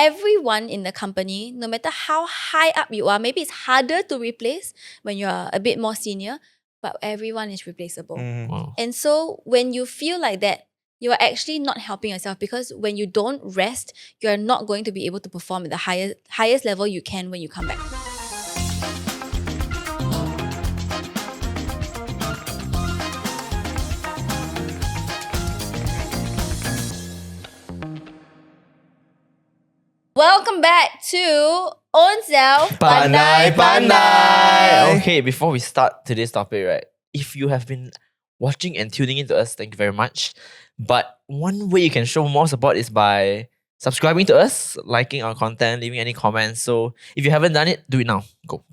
everyone in the company, no matter how high up you are, maybe it's harder to replace when you're a bit more senior, but everyone is replaceable. Wow. And so when you feel like that, you are actually not helping yourself, because when you don't rest, you're not going to be able to perform at the highest level you can when you come back. Welcome back to Ownself Pandai Pandai. Okay, before we start today's topic, right? If you have been watching and tuning into us, thank you very much. But one way you can show more support is by subscribing to us, liking our content, leaving any comments. So if you haven't done it, do it now. Go.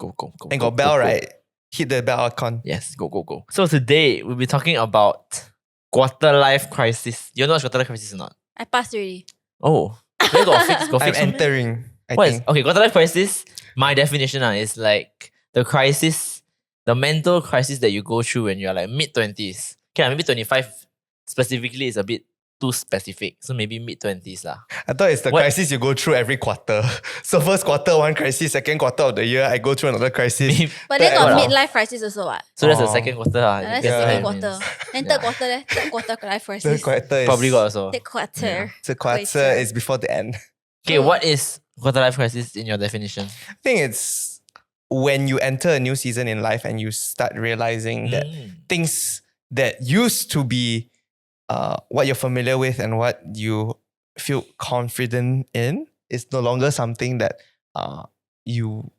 And go, got bell, go. right? Hit the bell icon. Yes, go. So today we'll be talking about quarter life crisis. You know what quarter life crisis is not? I passed already. Oh, then got fix. Got I'm fix one meh? entering. I What is think. okay? Quarter life crisis. My definition is like the crisis, the mental crisis that you go through when you're like mid-20s. Okay, maybe 25 specifically is a bit too specific. So maybe mid-20s lah. I thought it's the What? crisis you go through every quarter. So first quarter, one crisis. Second quarter of the year, I go through another crisis. But then What got ah? midlife crisis also what? So that's the Oh. second quarter lah. That's That's the what second it quarter. means. Then Yeah. third quarter leh? Third quarter life Third crisis. quarter is Probably got also. Third quarter. The quarter Quarter. is before the end. Okay, what is quarter life crisis in your definition? I think it's when you enter a new season in life and you start realizing that things that used to be what you're familiar with and what you feel confident in is no longer something that you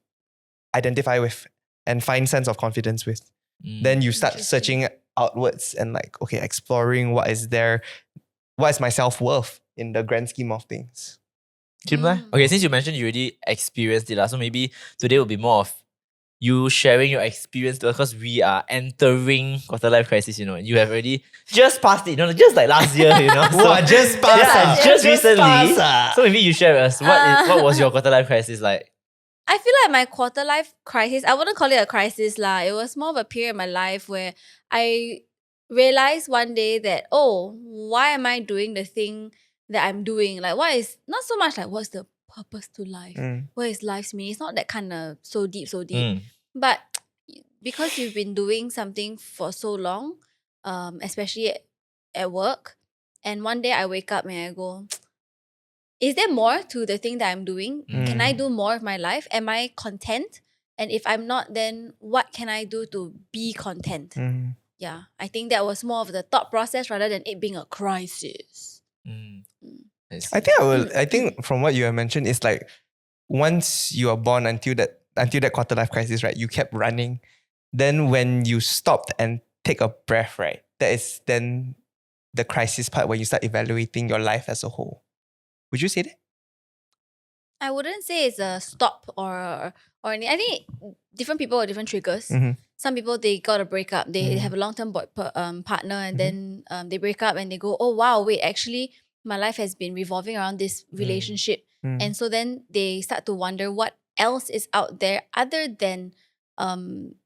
identify with and find sense of confidence with. Then you start Interesting. searching outwards and like, okay, exploring what is there, what is my self-worth in the grand scheme of things. Okay, since you mentioned you already experienced it lah, so maybe today will be more of you sharing your experience to us, because we are entering quarter life crisis, you know. You have already just passed it, you know, just like last year, you know. Wow, just pass yeah, ah. just recently. pass ah. So maybe you share with us what was your quarter life crisis like? I feel like my quarter life crisis, I wouldn't call it a crisis lah. It was more of a period in my life where I realized one day that, oh, why am I doing the thing that I'm doing? Like, what is, not so much like, what's the purpose to life? What is life's meaning? It's not that kind of so deep. But because you've been doing something for so long, especially at work, and one day I wake up and I go, is there more to the thing that I'm doing? Can I do more of my life? Am I content? And if I'm not, then what can I do to be content? Yeah, I think that was more of the thought process rather than it being a crisis. I think from what you have mentioned, it's like once you are born until that quarter life crisis, right? You kept running. Then when you stopped and take a breath, right? That is then the crisis part where you start evaluating your life as a whole. Would you say that? I wouldn't say it's a stop or anything. I think different people have different triggers. Some people, they got a breakup. They have a long-term partner, and then they break up and they go, oh wow, wait, actually my life has been revolving around this relationship. And so then they start to wonder what else is out there other than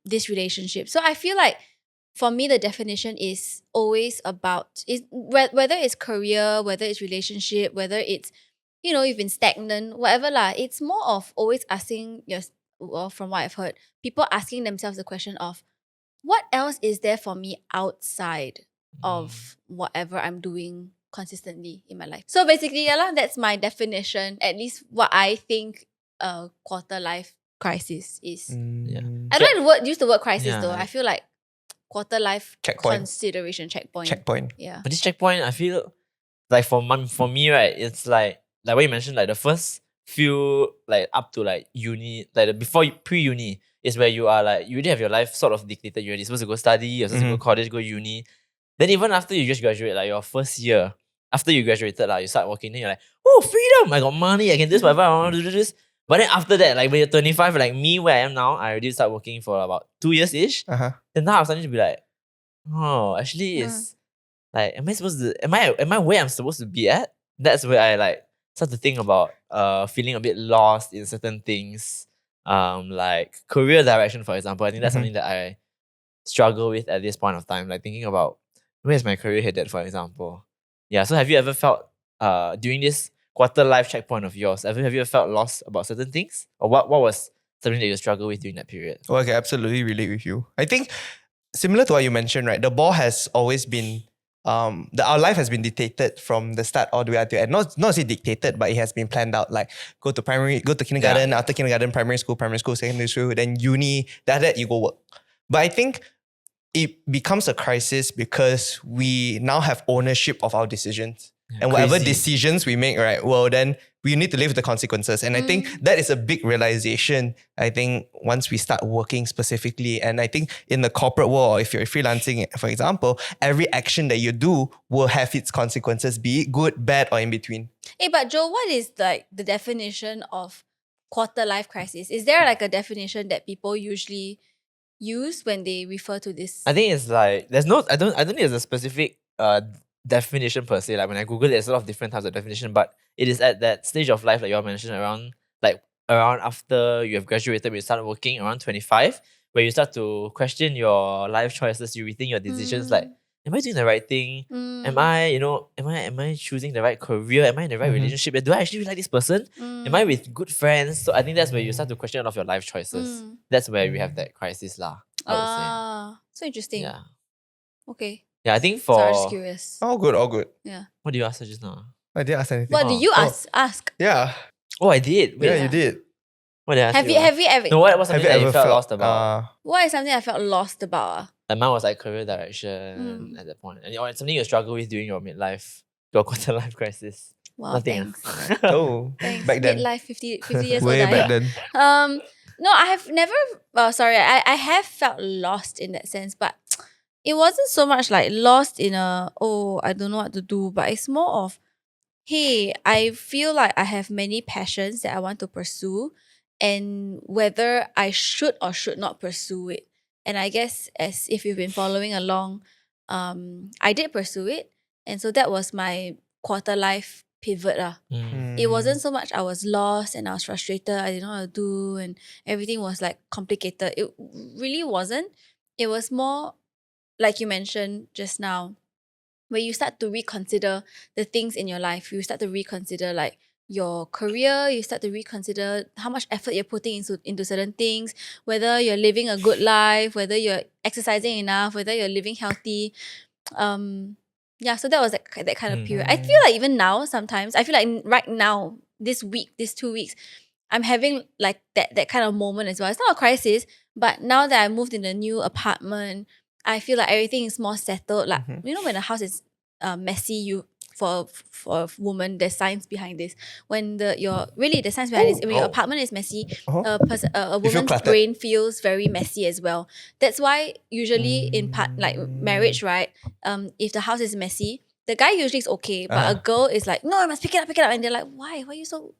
this relationship. So I feel like for me, the definition is always about whether it's career, whether it's relationship, whether it's, you know, you've been stagnant, whatever lah. It's more of always asking from what I've heard, people asking themselves the question of, what else is there for me outside of whatever I'm doing consistently in my life? So basically, yeah lah, that's my definition, at least what I think a quarter life crisis is. I don't use the word crisis though. I feel like quarter life Checkpoint. consideration checkpoint. Yeah. But this checkpoint, I feel like for me, right, it's like what you mentioned, like the first few, like up to like uni, like before pre-uni is where you are like, you already have your life sort of dictated. You're already supposed to go study, you're supposed to go college, go uni. Then even after you just graduate, like your first year, after you graduated, like you start working, then you're like, oh, freedom, I got money, I can do this, whatever I want to do this. But then after that, like when you're 25, like me where I am now, I already start working for about 2 years-ish. Then now I'm starting to be like, oh, actually it's like, am I where I'm supposed to be at? That's where I like start to think about feeling a bit lost in certain things. Like career direction, for example. I think that's something that I struggle with at this point of time. Like thinking about where's my career headed, for example. Yeah. So have you ever felt during this quarter life checkpoint of yours? Have you ever felt lost about certain things? Or what was something that you struggled with during that period? Well, I can absolutely relate with you. I think similar to what you mentioned, right? The ball has always been our life has been dictated from the start all the way until end. Not say dictated, but it has been planned out. Like go to kindergarten, after kindergarten, primary school, secondary school, then uni. After that you go work. But I think it becomes a crisis because we now have ownership of our decisions. And whatever decisions we make, right, well, then we need to live with the consequences. And I think that is a big realization, I think, once we start working specifically. And I think in the corporate world, if you're freelancing, for example, every action that you do will have its consequences, be it good, bad, or in between. Hey, but Joe, what is like the definition of quarter life crisis? Is there like a definition that people usually use when they refer to this? I think it's like I don't think there's a specific definition per se. Like when I Google it, there's a lot of different types of definition, but it is at that stage of life, like you all mentioned, around after you have graduated, you start working around 25, where you start to question your life choices, you rethink your decisions, like, am I doing the right thing? Am I choosing the right career? Am I in the right relationship? Do I actually really like this person? Am I with good friends? So I think that's where you start to question a lot of your life choices. That's where we have that crisis lah, I would say. So interesting. Yeah. Okay. Yeah, I think Sorry, I was just curious. All good. Yeah. What did you ask her just now? I didn't ask anything. What did you ask? Yeah. Oh, I did. Wait, Yeah, you did. What did I ask Have you ever? No, what was something that you felt lost about? What is something I felt lost about? Like mine was like career direction at that point. And or something you struggle with during your midlife, your quarter life crisis. Wow, Nothing. thanks. Oh, Thanks. back then. Midlife 50 years Way old. back then. No, I have never. I have felt lost in that sense, but it wasn't so much like lost in I don't know what to do, but it's more of, hey, I feel like I have many passions that I want to pursue, and whether I should or should not pursue it. And I guess as if you've been following along, I did pursue it, and so that was my quarter life pivot lah. It wasn't so much I was lost and I was frustrated, I didn't know what to do, and everything was like complicated. It really wasn't. It was more like you mentioned just now, where you start to reconsider the things in your life. You start to reconsider like your career, you start to reconsider how much effort you're putting into certain things, whether you're living a good life, whether you're exercising enough, whether you're living healthy. Yeah, so that was that kind of period. I feel like even now, sometimes, I feel like right now, this 2 weeks, I'm having like that kind of moment as well. It's not a crisis, but now that I moved in a new apartment, I feel like everything is more settled. Like, you know, when a house is messy, for a woman, there's science behind this. When the science behind this, when your apartment is messy, a woman's brain feels very messy as well. That's why usually in marriage, right? If the house is messy, the guy usually is okay, but a girl is like, no, I must pick it up, and they're like, why are you so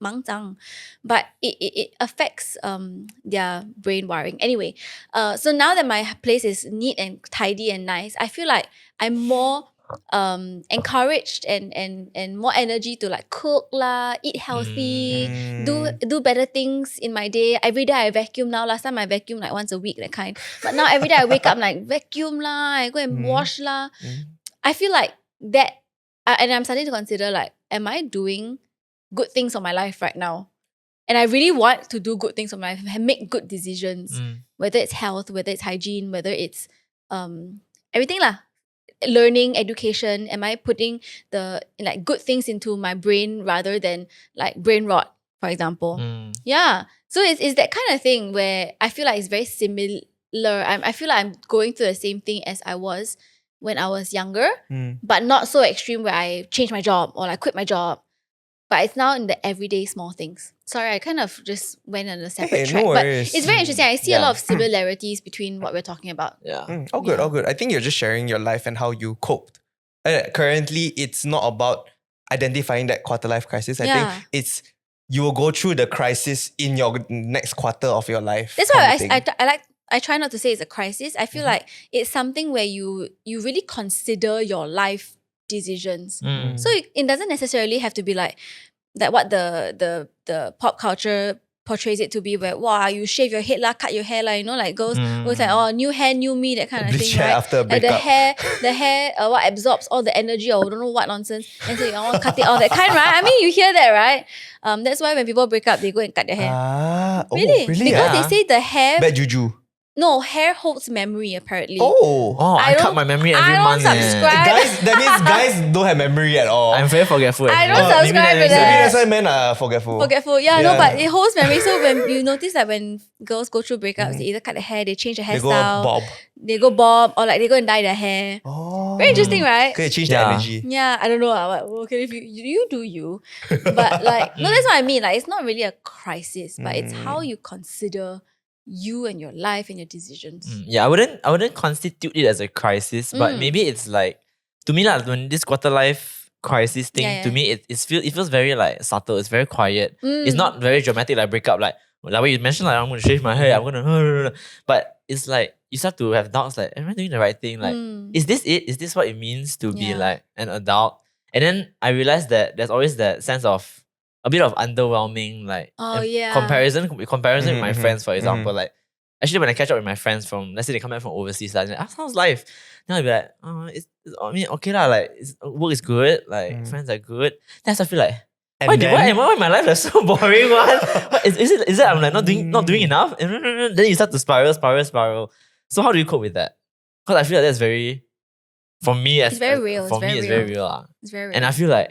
mangzang? But it affects their brain wiring. Anyway, so now that my place is neat and tidy and nice, I feel like I'm more encouraged and more energy to like cook lah, eat healthy, do better things in my day. Every day I vacuum now. Last time I vacuum like once a week, that kind. But now every day I wake up, I'm like, vacuum lah, I go and wash lah. I feel like that, and I'm starting to consider like, am I doing good things for my life right now? And I really want to do good things for my life and make good decisions, whether it's health, whether it's hygiene, whether it's everything lah. Learning, education. Am I putting the like good things into my brain rather than like brain rot, for example? Yeah. So it's that kind of thing where I feel like it's very similar. I feel like I'm going through the same thing as I was when I was younger, but not so extreme where I changed my job or like quit my job. But it's now in the everyday small things. Sorry, I kind of just went on a separate track. No but worries. it's very interesting. I see a lot of similarities between what we're talking about. Yeah. All good. I think you're just sharing your life and how you coped. Currently, it's not about identifying that quarter life crisis. I think it's you will go through the crisis in your next quarter of your life. That's why I try not to say it's a crisis. I feel like it's something where you really consider your life decisions. So it doesn't necessarily have to be like that what the pop culture portrays it to be where, wow, you shave your head lah, cut your hair lah, like girls always like, oh, new hair, new me, that kind of Bleach thing, hair right? after a Like breakup. the hair what absorbs all the energy or don't know what nonsense, and so I want to cut it off, that kind, right? I mean, you hear that, right? That's why when people break up, they go and cut their hair. Really? Because Yeah. they say the hair, Bad juju. no, hair holds memory apparently. Oh. I cut don't- my memory every I don't month. subscribe. Guys, that means guys don't have memory at all. I'm very forgetful. I don't actually. subscribe to makes that. Maybe sense. that's why men are forgetful. Forgetful, yeah, no, Yeah. but it holds memory. So when you notice that when girls go through breakups, they either cut their hair, they change their They hairstyle, go bob. they go bob, or like they go and dye their hair. Oh. Very interesting, right? Okay, change Yeah. the energy. Yeah, I don't know. Okay, if you do you, but like no, that's what I mean. Like it's not really a crisis, but it's how you consider you and your life and your decisions. Yeah, I wouldn't constitute it as a crisis, but maybe it's like, to me like, when this quarter life crisis thing, Yeah, to yeah. me it feels very like subtle. It's very quiet. It's not very dramatic like breakup, like what you mentioned, like I'm gonna shave my hair, I'm gonna but it's like you start to have doubts like, am I doing the right thing? Like, is this it? Is this what it means to be Yeah. like an adult? And then I realized that there's always that sense of a bit of underwhelming, like comparison with my friends, for example. Like actually when I catch up with my friends from, let's say they come back from overseas, like, how's life? Then I'll be like, I mean, okay lah, like work is good, like friends are good. Then I start to feel like, why my life is so boring? What is it I'm like not doing enough? Then you start to spiral. So how do you cope with that? Because I feel like that's very, for me, It's very real. For me, it's very real. It's very real. And I feel like,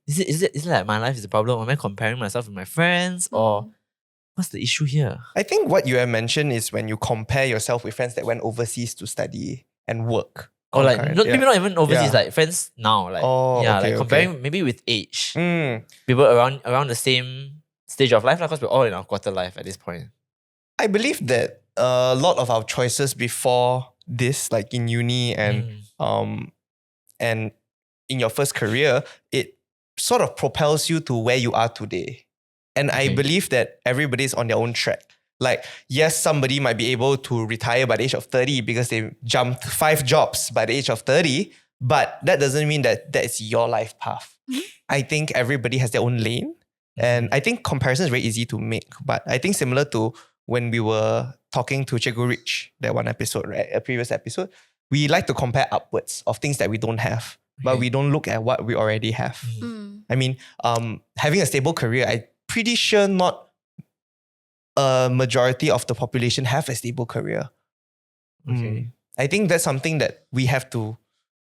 is it like my life is the problem? Am I comparing myself with my friends, or what's the issue here? I think what you have mentioned is when you compare yourself with friends that went overseas to study and work. Or like concurrent. maybe not even overseas, Yeah. like friends now, like okay. comparing maybe with age, Mm. people around the same stage of life, because we're all in our quarter life at this point. I believe that a lot of our choices before this, like in uni and in your first career, it sort of propels you to where you are today. And I believe that everybody's on their own track. Like, yes, somebody might be able to retire by the age of 30 because they jumped 5 jobs by the age of 30, but that doesn't mean that is your life path. I think everybody has their own lane. And I think comparison is very easy to make. But I think similar to when we were talking to Cikgu Rich, that one episode, right? A previous episode, we like to compare upwards of things that we don't have, but we don't look at what we already have. I mean, having a stable career, I'm pretty sure not a majority of the population have a stable career. I think that's something that we have to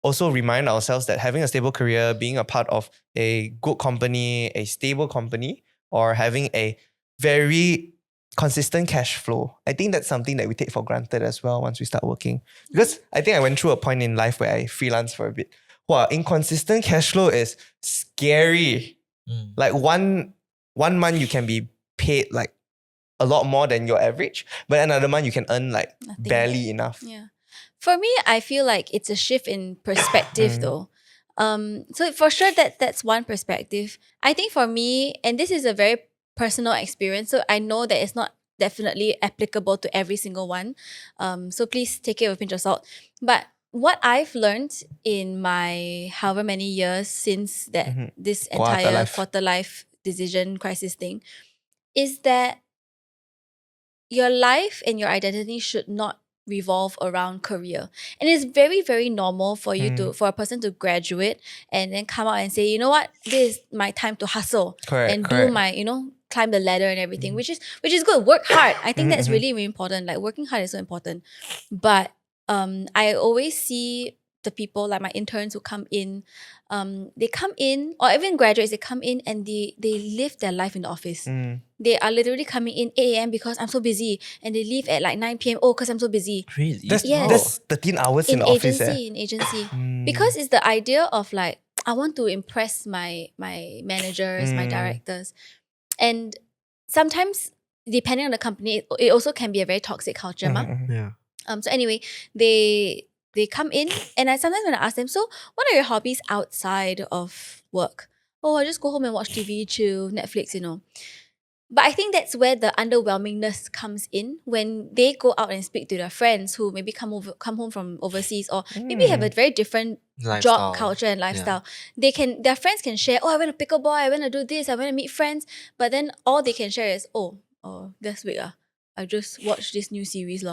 also remind ourselves, that having a stable career, being a part of a good company, a stable company, or having a very consistent cash flow, I think that's something that we take for granted as well once we start working. Because I think I went through a point in life where I freelanced for a bit. Wow, inconsistent cash flow is scary. Like one month you can be paid like a lot more than your average, but another month you can earn like Nothing. barely enough. Yeah. For me, I feel like it's a shift in perspective though. So for sure that's one perspective. I think for me, and this is a very personal experience, so I know that it's not definitely applicable to every single one. So please take it with a pinch of salt. But what I've learned in my however many years since that this entire quarter life decision crisis thing is that your life and your identity should not revolve around career. And it's very, very normal for you for a person to graduate and then come out and say, you know what, this is my time to hustle and do my, climb the ladder and everything, which is good. Work hard. I think that's really, really important. Like working hard is so important. But I always see the people like my interns who come in, they come in, or even graduates, they come in and they live their life in the office. They are literally coming in 8 a.m. because I'm so busy, and they leave at like 9 p.m. because I'm so busy. Really? That's 13 hours in the office. In agency. Because it's the idea of like, I want to impress my managers, my directors. And sometimes, depending on the company, it also can be a very toxic culture. Yeah. So anyway, they come in, and I sometimes when I ask them, so what are your hobbies outside of work? Oh, I just go home and watch TV, chill, Netflix, But I think that's where the underwhelmingness comes in when they go out and speak to their friends who maybe come home from overseas or maybe have a very different job culture and lifestyle. Their friends can share, oh, I went to pickleball, I went to do this, I went to meet friends. But then all they can share is, oh, this week I just watched this new series.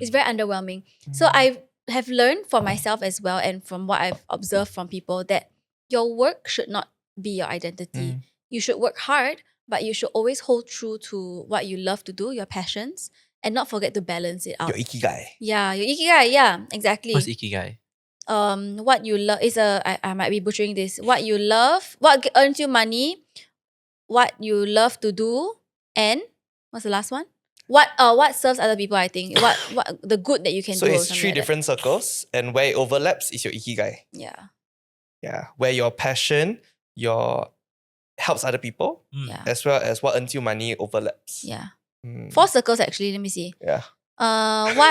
It's very underwhelming. So I have learned for myself as well and from what I've observed from people that your work should not be your identity. You should work hard, but you should always hold true to what you love to do, your passions, and not forget to balance it out. Your Ikigai. Yeah, your Ikigai, yeah, exactly. What's Ikigai? What you love is I might be butchering this. What you love, what earns you money, what you love to do, and what's the last one? What serves other people, I think. What the good that you can So do. it's three different circles, and where it overlaps is your Ikigai. Yeah. Yeah. Where your passion, your helps other people, Yeah. as well as what earns you money overlaps. Yeah. 4 circles actually, let me see. Yeah.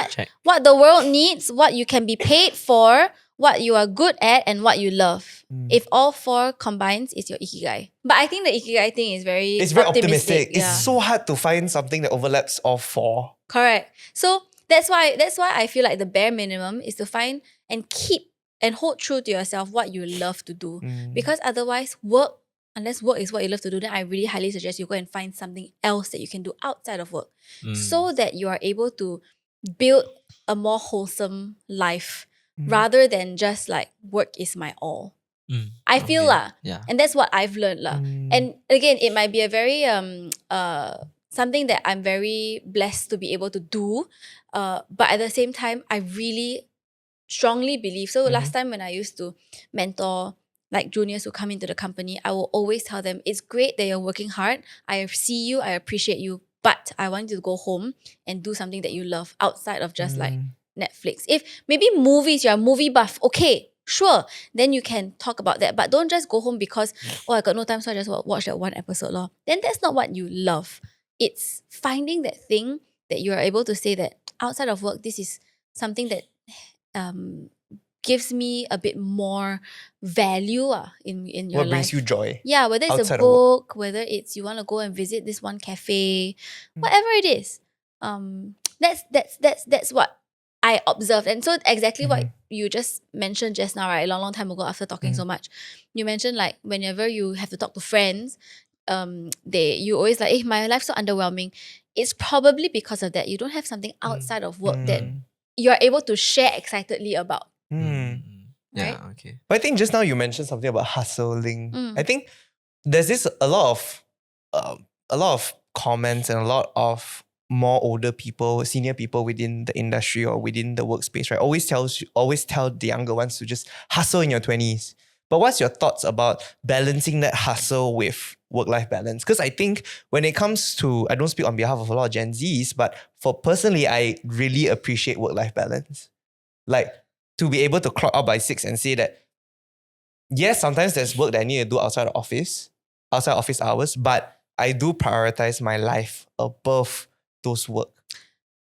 Check. What the world needs, what you can be paid for, what you are good at, and what you love. If all 4 combines, it's your Ikigai. But I think the Ikigai thing is very optimistic. Yeah. It's so hard to find something that overlaps all 4. Correct. So that's why I feel like the bare minimum is to find and keep and hold true to yourself what you love to do. Because otherwise unless work is what you love to do, then I really highly suggest you go and find something else that you can do outside of work so that you are able to build a more wholesome life rather than just like work is my all. I feel and that's what I've learned And again, it might be a very something that I'm very blessed to be able to do, but at the same time, I really strongly believe. So last time when I used to mentor like juniors who come into the company, I will always tell them, it's great that you're working hard. I see you, I appreciate you, but I want you to go home and do something that you love outside of just like Netflix. If maybe movies, you're a movie buff, okay, sure, then you can talk about that. But don't just go home because, I got no time, so I just watch that one episode. Then that's not what you love. It's finding that thing that you're able to say that outside of work, this is something that gives me a bit more value in your What life. brings you joy? Yeah, whether it's outside a of work. book, whether it's you want to go and visit this one cafe, whatever it is. That's what I observed. And so exactly what you just mentioned just now, right? A long time ago after talking so much. You mentioned like whenever you have to talk to friends, you always like, hey, my life's so underwhelming. It's probably because of that. You don't have something outside of work that you're able to share excitedly about. Yeah, okay. But I think just now you mentioned something about hustling. I think there's a lot of comments and a lot of more older people, senior people within the industry or within the workspace, right? Always tell the younger ones to just hustle in your 20s. But what's your thoughts about balancing that hustle with work-life balance? Because I think when it comes to, I don't speak on behalf of a lot of Gen Zs, but for personally, I really appreciate work-life balance. Like to be able to clock out by 6 and say that, yes, sometimes there's work that I need to do outside office hours, but I do prioritize my life above those work.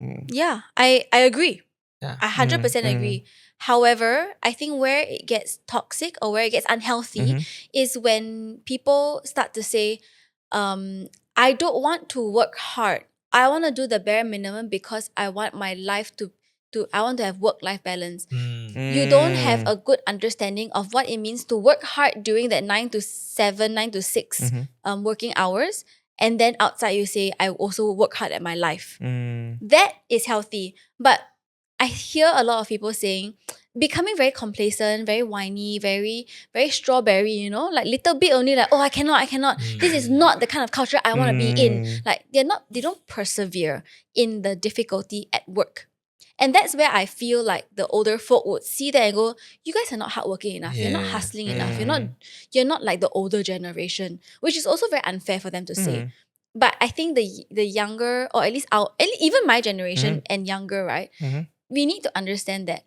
Yeah, I agree. Yeah. I 100% agree. However, I think where it gets toxic or where it gets unhealthy is when people start to say, I don't want to work hard. I want to do the bare minimum because I want my life I want to have work-life balance. You don't have a good understanding of what it means to work hard during that 9 to 7, 9 to 6 working hours. And then outside you say, I also work hard at my life. That is healthy. But I hear a lot of people saying, becoming very complacent, very whiny, very, very strawberry, like little bit only like, I cannot. This is not the kind of culture I want to be in. Like they don't persevere in the difficulty at work. And that's where I feel like the older folk would see that and go, you guys are not hardworking enough. You're not hustling enough. You're not like the older generation, which is also very unfair for them to say. But I think the younger, or at least even my generation and younger, right? We need to understand that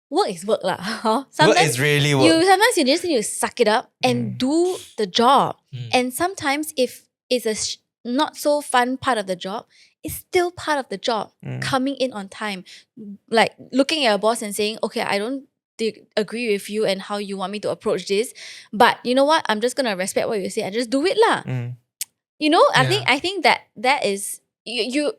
work is work lah. Work is really work. Sometimes you just need to suck it up and do the job. And sometimes if it's a not so fun part of the job, it's still part of the job. Coming in on time, like looking at your boss and saying, okay, I don't agree with you and how you want me to approach this, but you know what? I'm just gonna respect what you say and just do it lah. You know, Yeah. I think that is you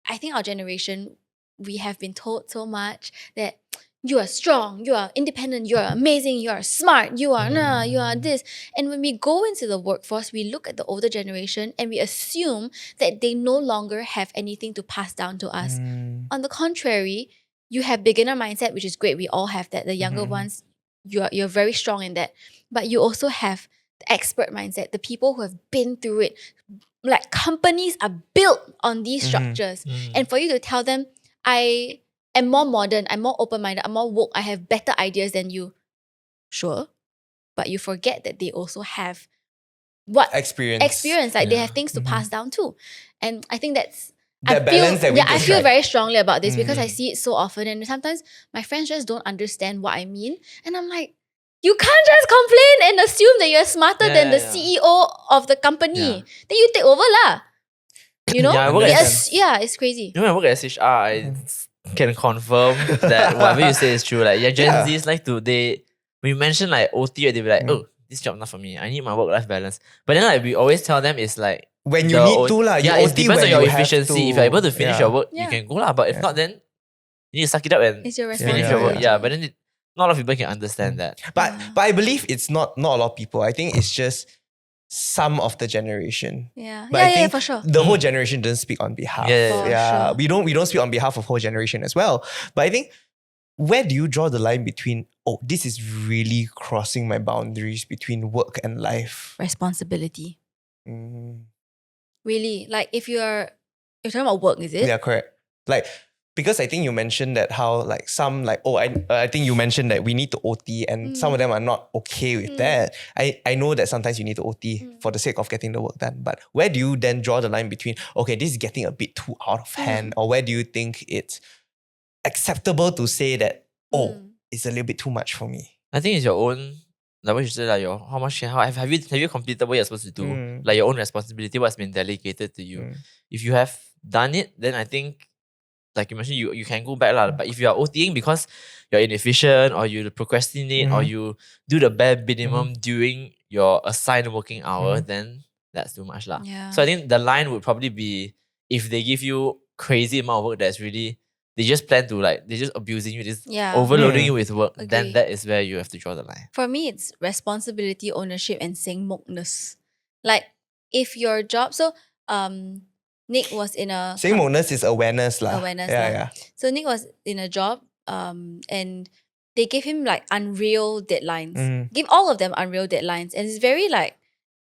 I think our generation, we have been told so much that you are strong, you are independent, you are amazing, you are smart, you are you are this. And when we go into the workforce, we look at the older generation and we assume that they no longer have anything to pass down to us. On the contrary, you have beginner mindset, which is great. We all have that. The younger ones, you're very strong in that. But you also have the expert mindset, the people who have been through it. Like companies are built on these structures. And for you to tell them, I am more modern, I'm more open-minded, I'm more woke, I have better ideas than you. Sure. But you forget that they also have what? Experience. Like they have things to pass down too. And I think that's That balance that we I feel described. very strongly about this because I see it so often. And sometimes my friends just don't understand what I mean. And I'm like, you can't just complain and assume that you're smarter than the CEO of the company. Yeah. Then you take over lah. You know? Yeah, I work as- it's crazy. You know, when I work at SHR, I can confirm that whatever you say is true. Like, Gen Zs like to, when you mention like OT, they be like, oh, this job not for me. I need my work-life balance. But then like we always tell them it's like, when you need to lah. Yeah, it depends on your efficiency. If you're able to finish your work, Yeah. you can go lah. But if not, then you need to suck it up and It's your finish your work. responsibility. Yeah, but then not a lot of people can understand that. But I believe it's not a lot of people. I think it's just some of the generation. Yeah. But I think for sure. the whole generation doesn't speak on behalf. Yeah, yeah. For sure. We don't speak on behalf of whole generation as well. But I think, where do you draw the line between, oh, this is really crossing my boundaries between work and life? Responsibility. Mm. Really. Like if you're talking about work, is it? Yeah, correct. Like, because I think you mentioned that how like some like, I think you mentioned that we need to OT and some of them are not okay with that. I know that sometimes you need to OT for the sake of getting the work done. But where do you then draw the line between, okay, this is getting a bit too out of hand, or where do you think it's acceptable to say that, it's a little bit too much for me? I think it's your own, like what you said, like have you completed what you're supposed to do? Like your own responsibility, what's been delegated to you. If you have done it, then I think, like you mentioned, you can go back lah. But if you are OTing because you're inefficient or you procrastinate or you do the bare minimum during your assigned working hour, then that's too much lah. Yeah. So I think the line would probably be if they give you crazy amount of work that's really, they just plan to like, they're just abusing you, just overloading you with work, then Agree. that is where you have to draw the line. For me, it's responsibility, ownership, and sengmokness. Like if your job, so Nick was in a Same-oness is awareness lah. Awareness Yeah, lah. yeah. So Nick was in a job, and they gave him like unreal deadlines. Give all of them unreal deadlines, and it's very like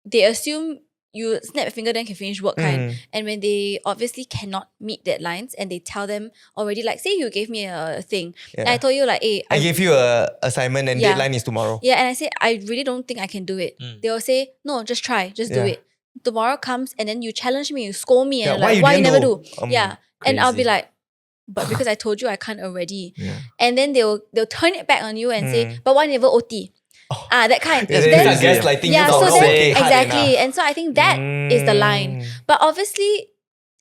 they assume you snap a finger then can finish work kind. And when they obviously cannot meet deadlines, and they tell them already, like say you gave me a thing, and I told you like, hey, I gave you a assignment and deadline is tomorrow. yeah, and I say I really don't think I can do it. They will say no, just try, just do it. Tomorrow comes and then you challenge me, you scold me, and Yeah, like, why you never didn't do? And I'll be crazy. like, but because I told you I can't already. Yeah. And then they'll turn it back on you and say, but why never OT? That kind. They Then- start gaslighting yeah, you. so not then, working hard exactly. enough. And so I think that is the line. But obviously,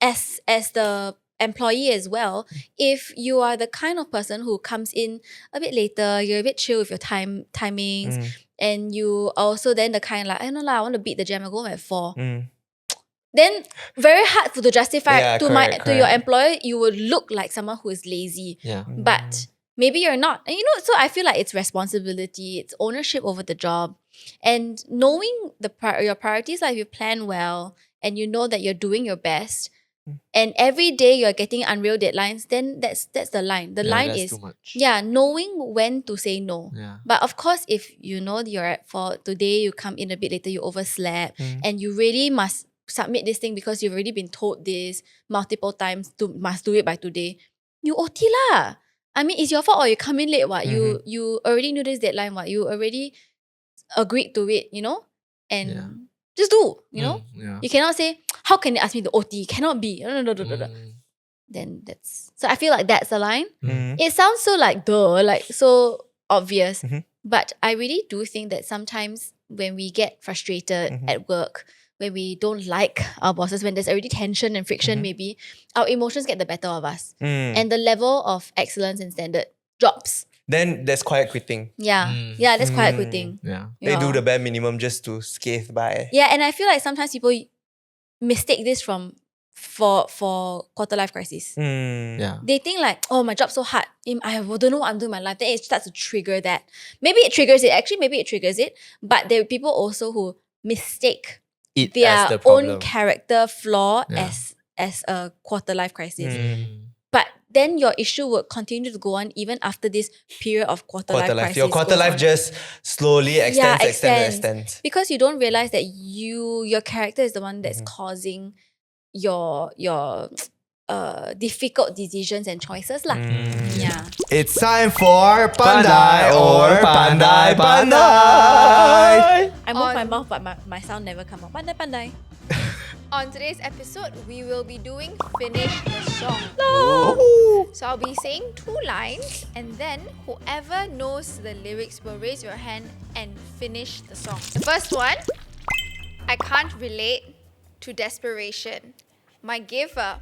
as the employee as well, if you are the kind of person who comes in a bit later, you're a bit chill with your timings, and you also then the kind like, I don't know lah, I want to beat the jam, I go home at 4. Then very hard to justify Yeah, to correct, your correct. employer, you would look like someone who is lazy. Yeah. But maybe you're not. And so I feel like it's responsibility, it's ownership over the job. And knowing your priorities, like if you plan well and you know that you're doing your best, and every day you're getting unreal deadlines, then that's the line. The line that's is too much. knowing when to say no. Yeah. But of course, if you know you're at fault today, you come in a bit later, you overslept, and you really must submit this thing because you've already been told this multiple times must do it by today, you OT lah. I mean, it's your fault or you come in late, what? You already knew this deadline, what? You already agreed to it, and just do, Yeah. You cannot say, how can they ask me to OT? Cannot be. No. Then so I feel like that's the line. It sounds so like so obvious. But I really do think that sometimes when we get frustrated at work, when we don't like our bosses, when there's already tension and friction, maybe our emotions get the better of us. And the level of excellence and standard drops. Then there's quiet quitting. Yeah, that's quiet quitting. Yeah. They do the bare minimum just to scathe by. Yeah, and I feel like sometimes people mistake this for quarter life crisis. Yeah. They think like, oh, my job's so hard. I don't know what I'm doing in my life. Then it starts to trigger that. Maybe it triggers it. Actually, maybe it triggers it. But there are people also who mistake It as their the problem. own character flaw Yeah. as a quarter life crisis. Mm. But then your issue will continue to go on even after this period of quarter life crisis. Your quarter goes life on. just slowly extends. Because you don't realize that your character is the one that's causing your difficult decisions and choices lah. Yeah. It's time for Pandai or Pandai Pandai. I move my mouth, but my sound never come out. Pandai pandai. On today's episode, we will be doing Finish the Song. Ooh. So I'll be saying 2 lines, and then whoever knows the lyrics will raise your hand and finish the song. The first one, I can't relate to desperation. My giver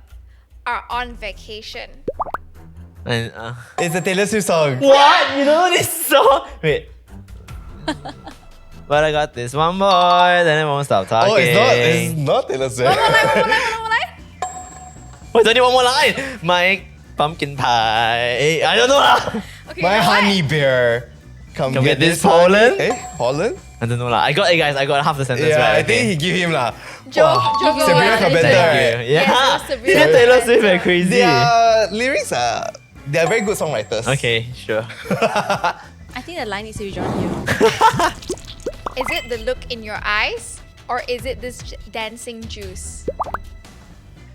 are on vacation. And, It's a Taylor Swift song. what? You know this song? Wait. But I got this one boy, then I won't stop talking. Oh, it's not Taylor Swift. One more line. Wait, only one more line. My pumpkin pie. I don't know lah. Okay, My you know what? honey bear. Come get this honey. pollen. Pollen? I don't know lah. I got it, guys. I got half the sentence Yeah, right. I think he give him lah. Joe, Wow. Joe, Sabrina go Carpenter, on. right? Yeah. Yes, it was Sabrina Isn't Taylor Swift Carpenter. very crazy? Their lyrics they're very good songwriters. Okay, sure. I think the line needs to be drawn here. Is it the look in your eyes, or is it this dancing juice?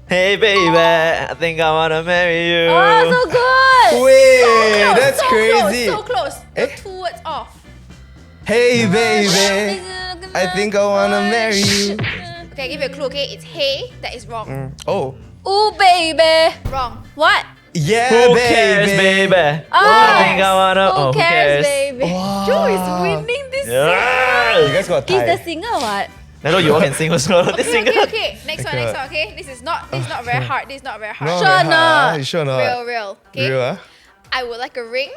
Hey baby, I think I wanna marry you. Oh, so good! Wait, that's crazy. So close. Eh? 2 words off. Hey baby, I think I wanna marry you. Okay, I'll give you a clue, okay? It's hey, that is wrong. Oh, Ooh, baby. Wrong. What? yeah, Who cares, baby? I think I wanna. Who Oh, who cares, cares? baby? Joe is winning this. Yeah. You guys got He's the tied. singer, what? I know you all can sing also. This Okay, singer. okay. Next one, okay? This is not very hard. This is not very hard. No, Sure very hard. not. You sure not? Real. Okay? Real, huh? I would like a ring.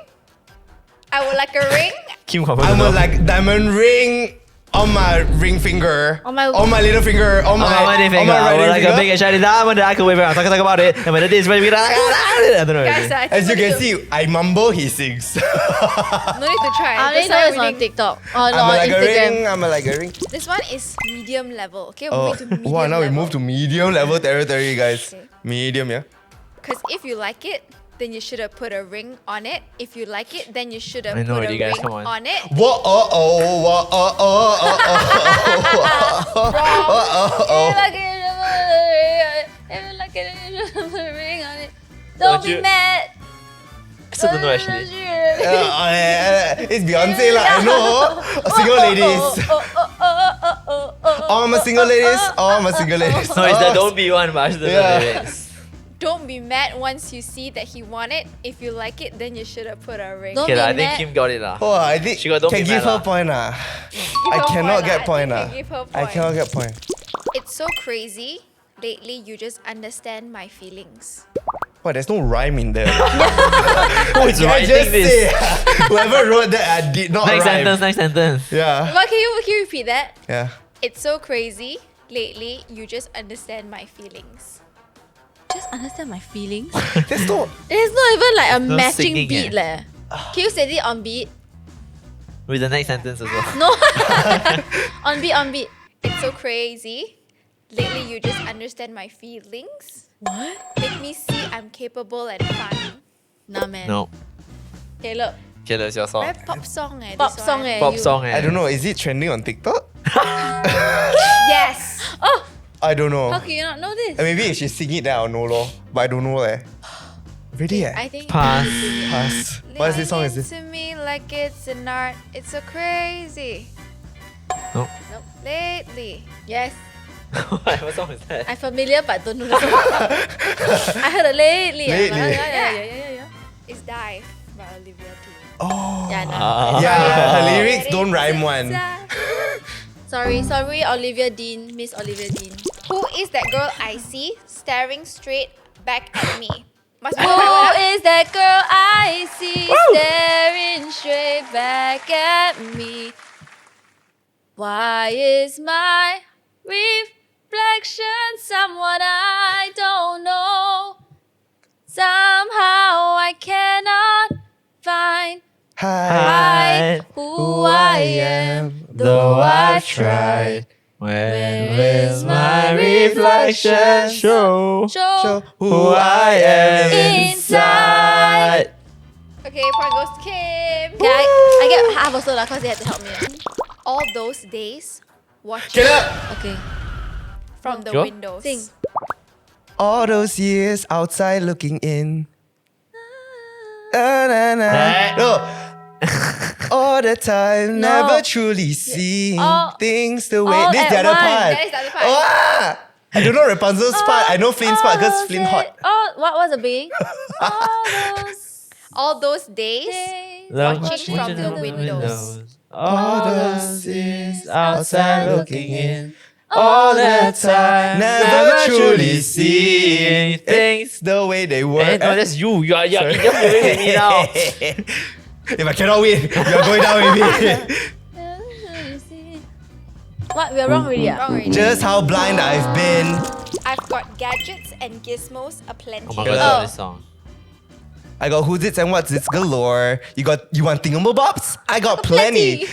I would like a ring. Kim confirm. I'm don't a know. like diamond ring on my ring finger. On my- little finger. On my wedding finger. I would like a big and shiny diamond that I can wave around. Talk about it. And when it is, when we I don't know. Guys, already. I As you think can see, I mumble, he sings. no need to try. I only That's know why it's on winning. TikTok. Oh, no, I'm on like a Instagram. ring. I'm like a ring. This one is medium level. Okay, we're Oh, moving to medium wow! Now we level. move to medium level territory, guys. Okay. Medium, yeah. Because if you like it, then you should have put a ring on it. If you like it, then you should have I know put a already, guys, ring come on. on it. Whoa! Don't Don't be you- mad. I still don't know actually. It's Beyonce lah. I know. Single ladies. All my single ladies. All my single ladies. No, it's the don't be one, but I still don't know Yeah. the lyrics. Don't be mad once you see that he won it. If you like it, then you should have put a ring. Don't Okay be lah, I think mad. Kim got it lah. Oh, I think She got don't can be give mad her lah. point lah. Give I her cannot point get lah. point I lah. think you can give her I point. cannot get point. It's so crazy. Lately, you just understand my feelings. What? There's no rhyme in there. Who is I writing just this? say whoever wrote that I did not Next rhyme. sentence, next sentence. Yeah. But can you repeat that? Yeah. It's so crazy. Lately, you just understand my feelings. Just understand my feelings. That's not. It's not even like a No matching singing, beat leh. Can you say it on beat? With the next sentence as well. No. on beat. It's so crazy. Lately, you just understand my feelings. What? Make me see I'm capable and fun. Nah, man. No. Okay, look. Okay, that's your song. Very pop song eh. Pop this song one. eh. Pop you- song eh. I don't know. Is it trending on TikTok? Yes. Oh, I don't know. how can you not know this? Maybe if she sing it, then I'll know lor. But I don't know leh. Really? I think Pass. Pass. What is this song? Is this? To me like it's an art. It's so crazy. No. Lately. yes. What song is that? I'm familiar but don't know the song. I heard it lately. I'm like, Lately. yeah. It's Dive by Olivia too. Oh. Yeah, no. Yeah, her lyrics don't rhyme one. Sorry, Olivia Dean, Miss Olivia Dean. Who is that girl I see staring straight back at me? Must be Who right one. is that girl I see staring straight back at me? Why is my reflection Hide who I am, though I've tried. When is my reflection Show who I am inside. Okay, point goes to Kim. Okay, I get half also lah, cause they had to help me. All those days watching Get up! Okay. from the Go. windows. Sing. All those years outside looking in. Na, na, na. Eh. No. All the time, No. never truly seeing All- things the way. all This at the other once. part. That is the other part. Ah! I don't know Rapunzel's part. I know Flynn's part because Flynn hot. What was the being? All those days Days watching from the windows. All those years outside looking in. All that time, Never truly seeing things. The way they were. Eh, no, that's you. You're just moving with me now. If I cannot win, you're going down with me. What? We're wrong already. Wrong already. Just how blind I've been. I've got gadgets and gizmos aplenty. Oh my god, I love this song. I got who's it and what's it's galore. You want thingamabobs? I got plenty.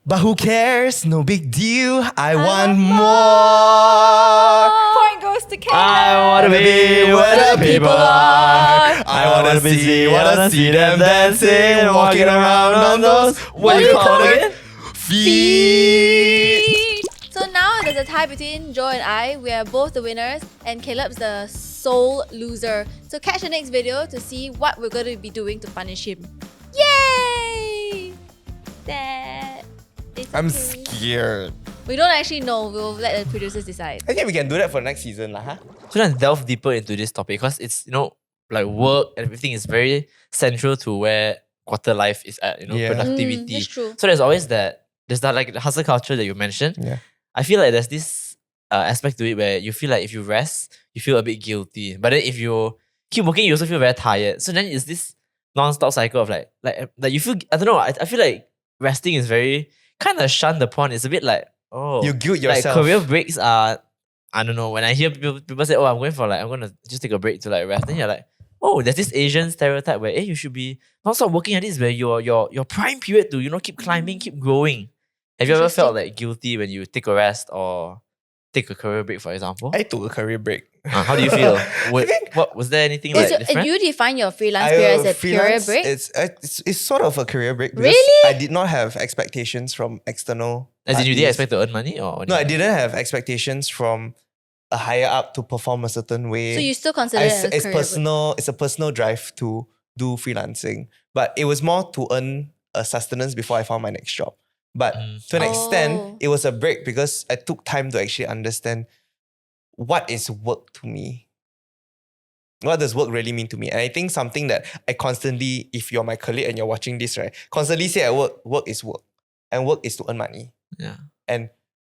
But who cares? No big deal. I want more. Point goes to Caleb. I wanna be where the people are. I wanna see them dancing, walking around on those. What do you call it again? Feet. So now there's a tie between Joe and I. We are both the winners, and Caleb's the sole loser. So catch the next video to see what we're going to be doing to punish him. Yay! That is I'm okay. scared. We don't actually know. We'll let the producers decide. I think we can do that for next season, lah, huh? So let's delve deeper into this topic because it's like work and everything is very central to where quarter life is at. Yeah. Productivity. It's true. So there's always that. There's that like the hustle culture that you mentioned. Yeah. I feel like there's this aspect to it where you feel like if you rest, you feel a bit guilty. But then if you keep working, you also feel very tired. So then it's this non-stop cycle of like you feel, I don't know, I feel like resting is very kind of shunned upon. It's a bit like, oh, You guilt like yourself. career breaks are, I don't know, when I hear people say, oh, I'm going to just take a break to like rest. Then you're like, oh, there's this Asian stereotype where you should be non-stop working at this where your prime period to keep climbing, keep growing. Have you ever felt like guilty when you take a rest or take a career break, for example? I took a career break. How do you feel? What was there anything like different? You define your freelance period as a career freelance, break? It's sort of a career break because Really? I did not have expectations from external. As in, you didn't parties. expect to earn money or No, I didn't have expectations from a higher up to perform a certain way. So you still consider it as a it's career break? personal. It's a personal drive to do freelancing, but it was more to earn a sustenance before I found my next job. But to an Oh. extent, it was a break because I took time to actually understand what is work to me. What does work really mean to me? And I think something that I constantly, if you're my colleague and you're watching this, right, constantly say at work is work. And work is to earn money. Yeah. And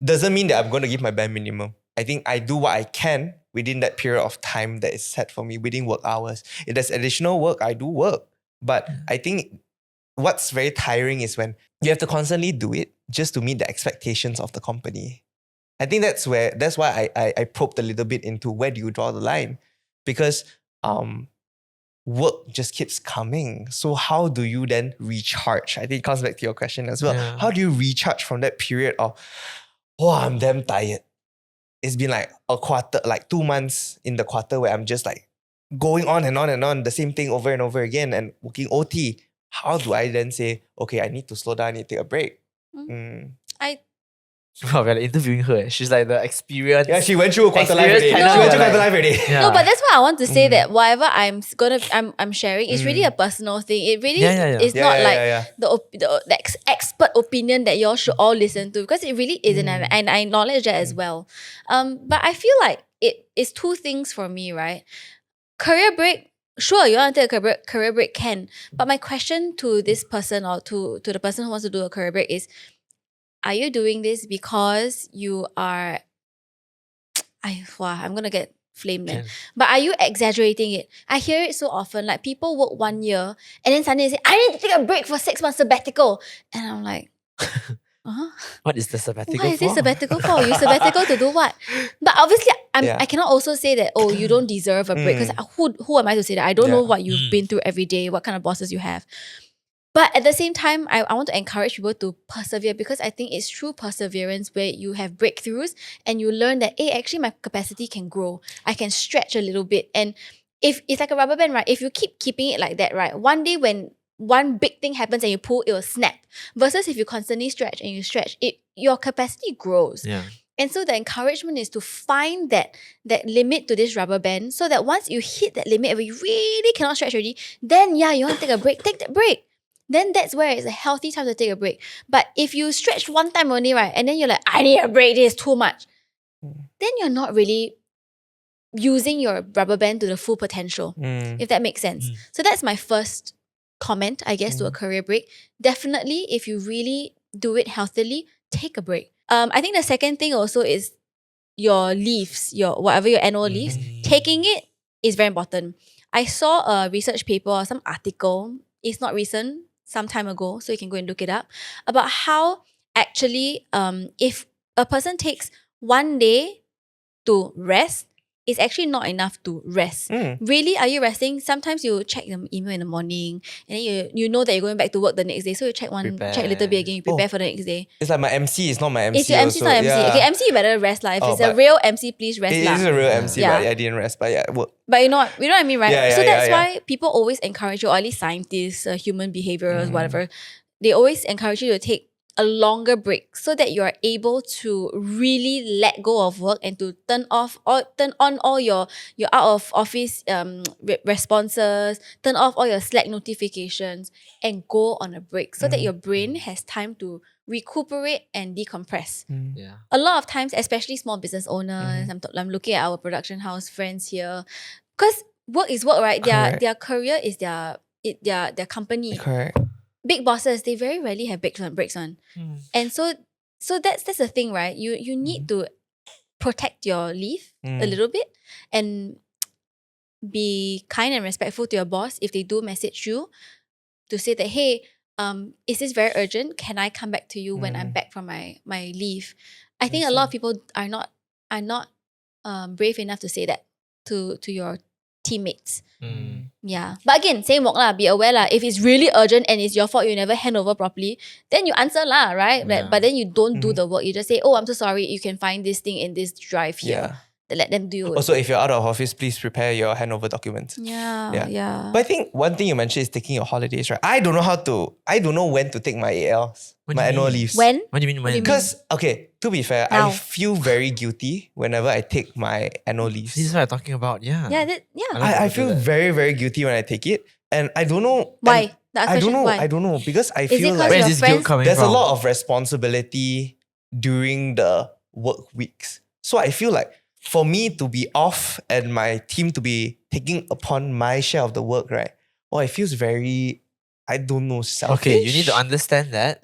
doesn't mean that I'm going to give my bare minimum. I think I do what I can within that period of time that is set for me, within work hours. If there's additional work, I do work. But I think what's very tiring is when you have to constantly do it just to meet the expectations of the company. I think that's why I probed a little bit into where do you draw the line? Because work just keeps coming. So how do you then recharge? I think it comes back to your question as well. Yeah. How do you recharge from that period of, oh, I'm damn tired. It's been like a quarter, like 2 months in the quarter where I'm just like going on and on and on, the same thing over and over again and working OT. How do I then say, okay, I need to slow down, I need to take a break? Wow, we're like interviewing her. She's like the experience. Yeah, she went through a quarter life already. Experience She went through kind of quarter life already. Yeah. No, but that's why I want to say that whatever I'm sharing is really a personal thing. It really is not like the expert opinion that y'all should all listen to because it really isn't, and I acknowledge that as well. But I feel like it is two things for me, right? Career break. Sure, you want to take a career break, can. But my question to this person or to the person who wants to do a career break is, are you doing this because you are... I'm going to get flamed then. But are you exaggerating it? I hear it so often. Like people work 1 year and then suddenly they say, I need to take a break for 6 months sabbatical. And I'm like, What is the sabbatical what is this for? sabbatical for? You sabbatical to do what? But obviously, I cannot also say that, oh, you don't deserve a break. Because who am I to say that? I don't know what you've been through every day, what kind of bosses you have. But at the same time, I want to encourage people to persevere, because I think it's through perseverance where you have breakthroughs and you learn that, hey, actually my capacity can grow. I can stretch a little bit. And if it's like a rubber band, right? If you keep keeping it like that, right? One day when one big thing happens and you pull, it will snap. Versus if you constantly stretch and you stretch, your capacity grows. Yeah. And so the encouragement is to find that limit to this rubber band, so that once you hit that limit where you really cannot stretch already, then you want to take a break, take that break. Then that's where it's a healthy time to take a break. But if you stretch one time only, right, and then you're like, I need a break, this is too much, then you're not really using your rubber band to the full potential, if that makes sense. So that's my first comment, I guess, to a career break. Definitely, if you really do it healthily, take a break. I think the second thing also is your leaves, your annual leaves. Taking it is very important. I saw a research paper or some article, it's not recent, some time ago, so you can go and look it up, about how actually if a person takes one day to rest, it's actually not enough to rest. Really, are you resting? Sometimes you check the email in the morning, and then you know that you're going back to work the next day, so you check a little bit again, you prepare for the next day. It's like my MC is not my MC. It's your MC, also. not MC. Yeah. Okay, MC you better rest lah. If Oh, it's a but real MC, please rest It lah. is a real MC, Yeah. but I didn't rest. But yeah, work. But you know what I mean, right? Yeah, So yeah, that's yeah. why people always encourage you, or at least scientists, human behaviorists, whatever, they always encourage you to take a longer break, so that you are able to really let go of work and to turn on all your out of office responses, turn off all your Slack notifications, and go on a break, so that your brain has time to recuperate and decompress. Yeah. A lot of times, especially small business owners, I'm looking at our production house friends here, because work is work, right? Correct. Their career is their company. Correct. Big bosses, they very rarely have breaks on. And so that's the thing, right? You need to protect your leave a little bit, and be kind and respectful to your boss if they do message you to say that, hey, is this very urgent? Can I come back to you when I'm back from my leave? I think a lot of people are not brave enough to say that to your teammates. Yeah. But again, same work lah, be aware lah. If it's really urgent and it's your fault, you never hand over properly, then you answer lah, right? Yeah. But then you don't do the work. You just say, oh, I'm so sorry, you can find this thing in this drive here. Yeah. Then let them do it. Also, if you're out of office, please prepare your handover documents. Yeah. But I think one thing you mentioned is taking your holidays, right? I don't know when to take my ALs, What do my you annual mean? leaves. When? What do you mean? do you mean? Because, okay, to be fair, Now. I feel very guilty whenever I take my annual leaves. This is what I'm talking about. Yeah. Yeah, I feel very, very guilty when I take it. And I don't know. why? and That's I don't question, know. why? I don't know. Because I it feel 'cause like Where is your this guilt friends- coming there's from? a lot of responsibility during the work weeks. So I feel like for me to be off and my team to be taking upon my share of the work, right? Oh, it feels very, I don't know, selfish. Okay, you need to understand that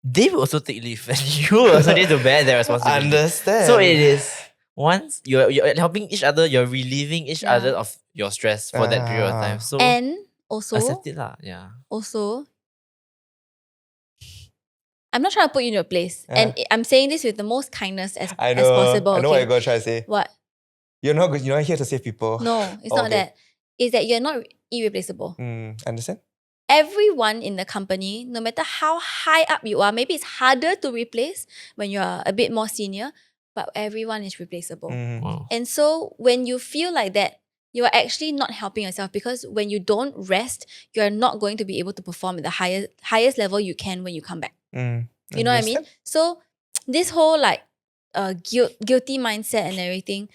they will also take leave, and you also need to bear their responsibility. Understand. So it is once you're helping each other, you're relieving each Yeah. other of your stress for that period of time. So And also, accept it lah. Yeah. I'm not trying to put you in your place. Yeah. And I'm saying this with the most kindness as I know. possible. I know what okay? you're going to try to say. What? You're not here to save people. No, it's not Okay. that. It's that you're not irreplaceable. Understand? Everyone in the company, no matter how high up you are, maybe it's harder to replace when you're a bit more senior, but everyone is replaceable. Wow. And so when you feel like that, you are actually not helping yourself, because when you don't rest, you're not going to be able to perform at the highest level you can when you come back. You know what I mean? So this whole like guilty mindset and everything,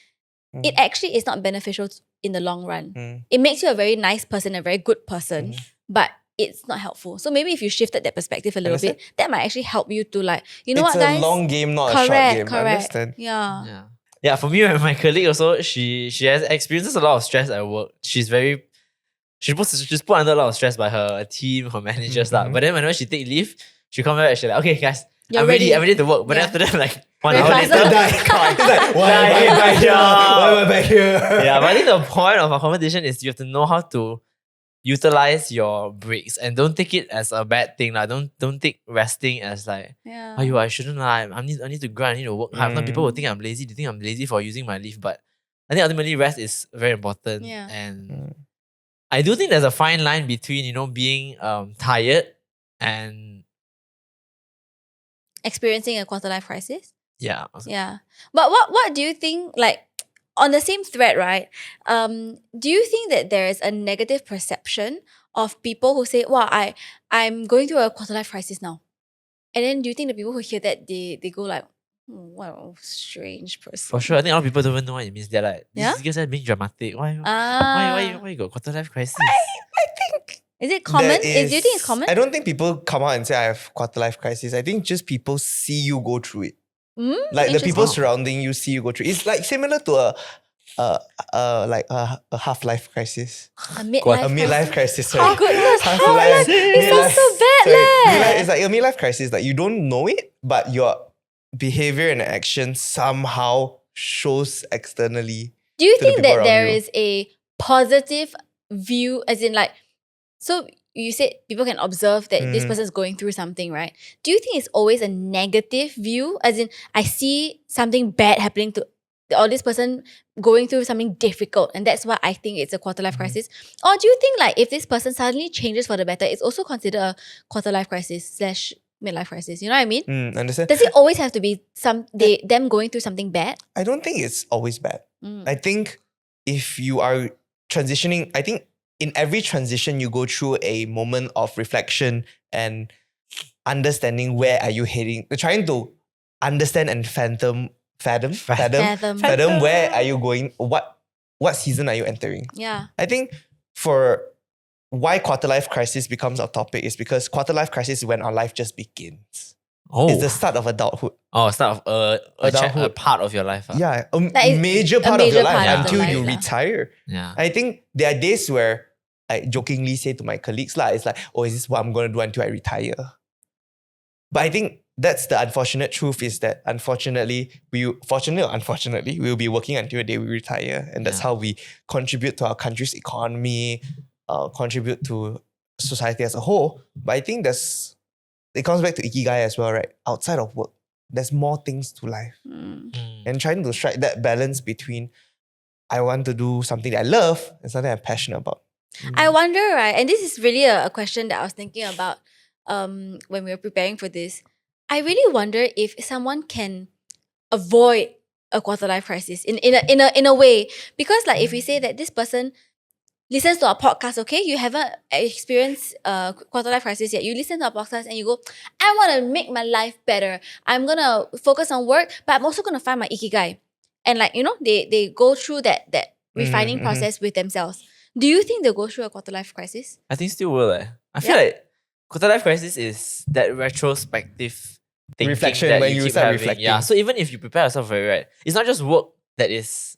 it actually is not beneficial in the long run. It makes you a very nice person, a very good person, but it's not helpful. So maybe if you shifted that perspective a little bit, that might actually help you to like, you know It's what, guys? a long game, not a short game. Understand? Yeah. Yeah. Yeah, for me, my colleague also, she has experiences a lot of stress at work. She's put under a lot of stress by her team, her managers. But then whenever she take leave, she come back and she's like, okay guys, You're I'm ready ready. to work. But Yeah. after that, like 1 Very hour fast. later, It's like, why am I back here? Why am I back here? yeah, but I think the point of our conversation is you have to know how to utilize your breaks and don't take it as a bad thing. Like, don't take resting as like, Yeah. oh, I shouldn't lie. I need to grind, I need to work hard. Some people will think I'm lazy. They think I'm lazy for using my leave. But I think ultimately rest is very important. Yeah. And I do think there's a fine line between, being tired And Experiencing a quarter life crisis. yeah. Yeah. But what do you think, like, on the same thread, right? Do you think that there is a negative perception of people who say, wow, I'm going through a quarter life crisis now? And then do you think the people who hear that they go like, what a strange person? For sure, I think a lot of people don't even know what it means. They're like, Yeah? this guys are being dramatic. Why you got quarter life crisis? I think Is it common? there Do you think it's common? I don't think people come out and say I have quarter life crisis. I think just people see you go through it. Like the people Interesting. surrounding you see you go through. It's like similar to a half-life crisis. A midlife A midlife crisis. Oh Sorry. goodness, Half-life. it sounds so bad Sorry, leh. it's like a midlife crisis. Like you don't know it, but your behavior and action somehow shows externally. Do you to the think people that around there you. is a positive view, as in like, so you said people can observe that this person is going through something, right? Do you think it's always a negative view, as in I see something bad happening to, or this person going through something difficult, and that's why I think it's a quarter life crisis? Or do you think like if this person suddenly changes for the better, it's also considered a quarter life crisis / midlife crisis? You know what I mean? Understand? Does it always have to be them going through something bad? I don't think it's always bad. I think if you are transitioning, I think in every transition you go through a moment of reflection and understanding where are you heading, trying to understand and fathom where are you going, what season are you entering. Yeah. I think for why quarter life crisis becomes our topic is because quarter life crisis is when our life just begins. Oh, It's the start of adulthood. start of a Adulthood. part of your life. Yeah, a is major a part of major your life part of the until life you lah. retire. Yeah. I think there are days where I jokingly say to my colleagues, it's like, oh, is this what I'm going to do until I retire? But I think that's the unfortunate truth, is that unfortunately, fortunately or unfortunately, we will be working until the day we retire. And that's Yeah. how we contribute to our country's economy, contribute to society as a whole. But I think it comes back to Ikigai as well, right? Outside of work, there's more things to life. And trying to strike that balance between I want to do something that I love and something I'm passionate about. I wonder, right? And this is really a question that I was thinking about when we were preparing for this. I really wonder if someone can avoid a quarter life crisis in a way, because like if we say that this person listens to our podcast, okay, you haven't experienced quarter life crisis yet. You listen to our podcast and you go, I want to make my life better. I'm gonna focus on work, but I'm also gonna find my Ikigai. And like, you know, they go through that refining process with themselves. Do you think they'll go through a quarter life crisis? I think still will. I feel like quarter life crisis is that retrospective thinking Reflection, that when you you keep start having. reflecting. Yeah. So even if you prepare yourself for it, right, it's not just work that is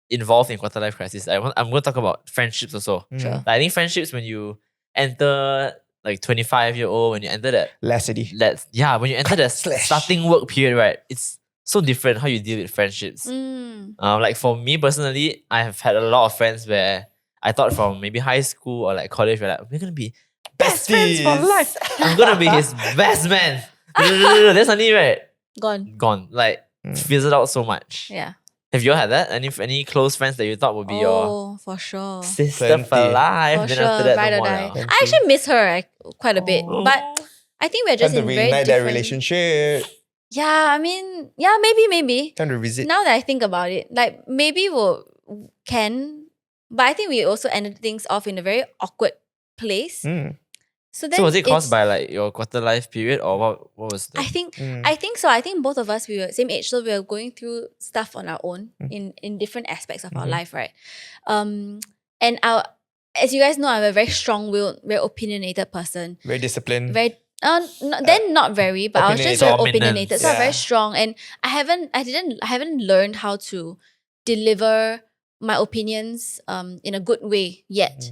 involved in quarter life crisis. I'm going to talk about friendships also. Sure. Like, I think friendships, when you enter like 25-year-old, when you enter that Lassity. when you enter that Slash. starting work period, right, it's so different how you deal with friendships. Like for me personally, I have had a lot of friends where I thought from maybe high school or like college, we're gonna be best friends for Besties. life. I'm gonna be his best man. Then suddenly, right, gone. Like fizzled out so much. Yeah. Have you all had that? Any close friends that you thought would be your For sure. sister for Plenty. life? For Then sure, after that, ride no or more die. liao. I actually miss her quite a bit, Oh. but I think we're just Time to in very reignite that different. relationship. Yeah, I mean, yeah, maybe. Time to revisit. Now that I think about it, like maybe but I think we also ended things off in a very awkward place. So then So was it caused it's- by like your quarter life period, or what was the I think so. I think both of us, we were same age, so we were going through stuff on our own in different aspects of our life, right? And as you guys know, I'm a very strong-willed, very opinionated person. Very disciplined. Very then not very, but I was just very Opinionated. opinionated. So I'm very Yeah. strong, and I haven't learned how to deliver my opinions in a good way yet.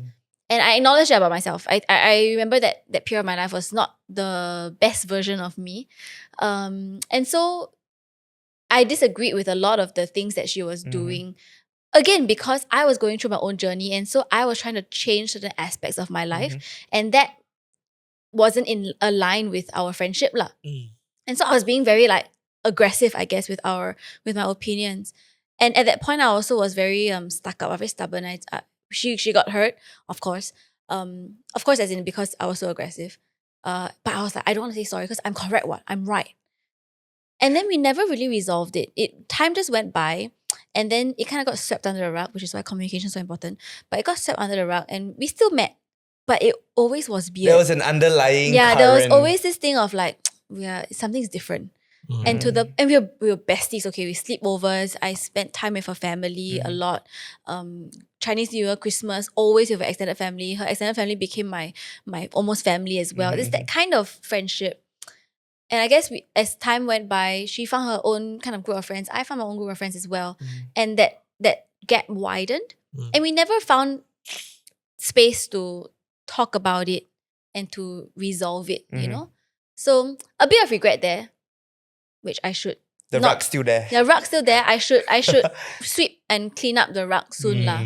And I acknowledge that about myself. I remember that period of my life was not the best version of me. And so I disagreed with a lot of the things that she was doing. Again, because I was going through my own journey. And so I was trying to change certain aspects of my life. And that wasn't in line with our friendship. And so I was being very like aggressive, I guess, with my opinions. And at that point, I also was very stuck up, very stubborn. She got hurt, of course. As in because I was so aggressive. But I was like, I don't want to say sorry because I'm correct. What I'm right. And then we never really resolved it. Time just went by, and then it kind of got swept under the rug, which is why communication is so important. But it got swept under the rug, and we still met, but it always was weird. There was an underlying there was current. always this thing of like, something's different. And we were besties. Okay, we sleepovers. I spent time with her family a lot. Chinese New Year, Christmas, always with her extended family. Her extended family became my almost family as well. It's that kind of friendship. And I guess as time went by, she found her own kind of group of friends. I found my own group of friends as well. And that gap widened. And we never found space to talk about it and to resolve it, you know? So a bit of regret there, which I should. The rug's still there. The rug's still there. I should sweep and clean up the rug soon lah.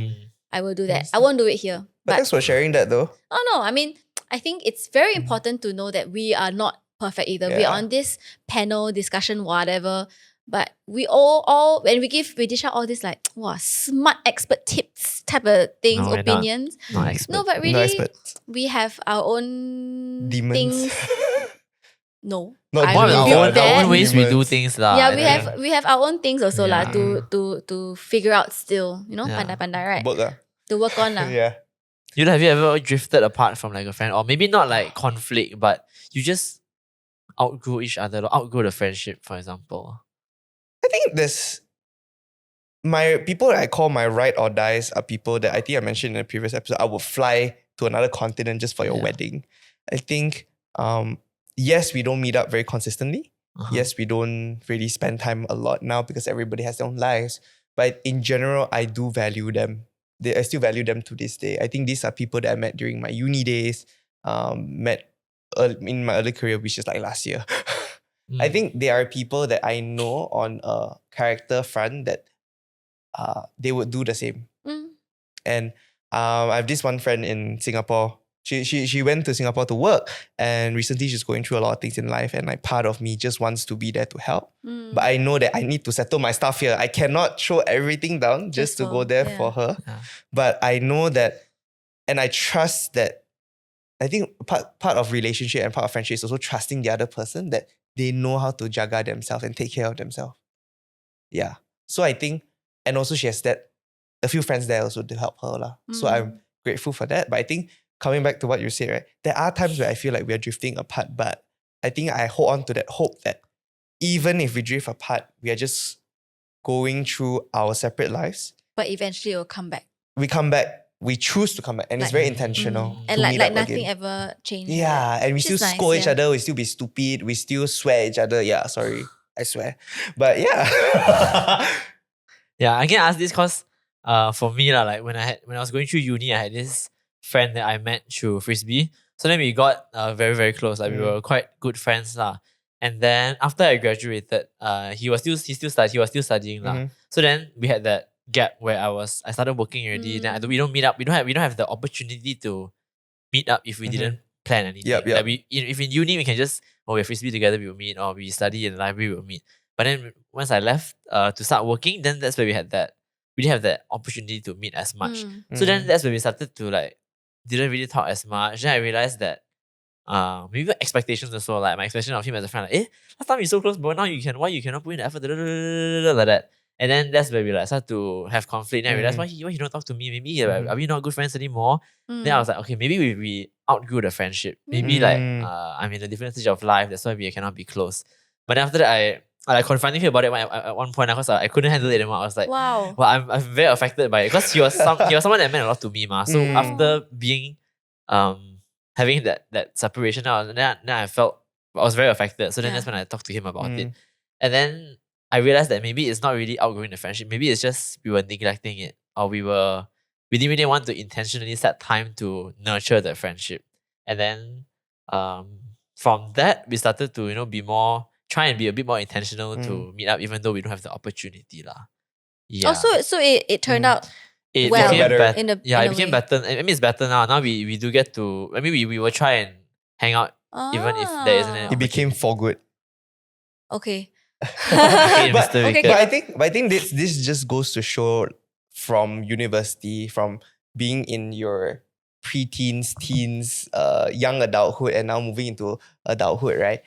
I will do that. I won't do it here. But thanks for sharing that though. Oh no, I mean, I think it's very important to know that we are not perfect either. Yeah. We're on this panel discussion, whatever. But we all when we dish out all this like smart expert tips type of things, No, we're opinions. Not expert. No, but No really experts. we have our own Demons. things. No. Not I One of demons. rebuke our that. own ways we do Demons. things lah. Yeah, I think. we have our own things also lah Yeah. to figure out still, you know, Yeah. pandai pandai, right? Work To work on lah. Yeah. Have you ever drifted apart from like a friend, or maybe not like conflict, but you just outgrow each other, or outgrow the friendship, for example? I think there's my people that I call my ride or dies are people that I think I mentioned in a previous episode. I would fly to another continent just for your Yeah. wedding. I think yes, we don't meet up very consistently. Uh-huh. Yes, we don't really spend time a lot now because everybody has their own lives. But in general, I do value them. I still value them to this day. I think these are people that I met during my uni days, met in my early career, which is like last year. I think they are people that I know on a character front that they would do the same. And I have this one friend in Singapore. She went to Singapore to work, and recently she's going through a lot of things in life, and like part of me just wants to be there to help. But I know that I need to settle my stuff here. I cannot throw everything down just to go there for her. Yeah. But I know that, and I trust that. I think part of relationship and part of friendship is also trusting the other person that they know how to jaga themselves and take care of themselves. Yeah. So I think, and also she has a few friends there also to help her lah. So I'm grateful for that. But I think coming back to what you said, right? There are times where I feel like we are drifting apart, but I think I hold on to that hope that even if we drift apart, we are just going through our separate lives. But eventually it will come back. We come back, we choose to come back, and it's Like- very intentional. And to like meet like up nothing again. ever changed. Yeah, and we Which still is nice, scold each yeah. other, we still be stupid, we still swear at each other. Yeah, sorry, I swear. But yeah. Yeah, I can ask this because for me lah, like when I was going through uni, I had this friend that I met through Frisbee. So then we got very, very close. Like we were quite good friends lah. And then after I graduated, he was still studying lah. So then we had that gap where I started working already. Then we don't meet up. We don't have the opportunity to meet up if we didn't plan anything. Yep. Like if in uni we can just we're Frisbee together, we will meet, or we study in the library, we will meet. But then once I left to start working, then that's where we didn't have that opportunity to meet as much. So then that's when we started to like didn't really talk as much. Then I realized that maybe expectations also, like my expectation of him as a friend, like, last time we so close, but now why you cannot put in the effort, like that. And then that's where we like start to have conflict. Then I realized why he don't talk to me. Maybe are we not good friends anymore? Then I was like, okay, maybe we outgrew the friendship. Maybe like I'm in a different stage of life. That's why we cannot be close. But then after that, I like confronting him about it at one point because I couldn't handle it anymore. I was like, wow. well, I'm very affected by it because he was someone that meant a lot to me, ma. So after being having that separation now, then I felt I was very affected. So then that's when I talked to him about it, and then I realized that maybe it's not really outgrowing the friendship. Maybe it's just we were neglecting it, or we didn't really want to intentionally set time to nurture the friendship, and then from that we started to try and be a bit more intentional to meet up, even though we don't have the opportunity lah. Yeah. Also, so it turned out It well became better. better. in a Yeah, in it a became way. better. I mean, it's better now. Now we do get to. I mean, we will try and hang out even if there isn't an It became for good. Okay. Okay, But- Mr. okay, Wicked. But I think this just goes to show from university, from being in your preteens, teens, young adulthood, and now moving into adulthood, right?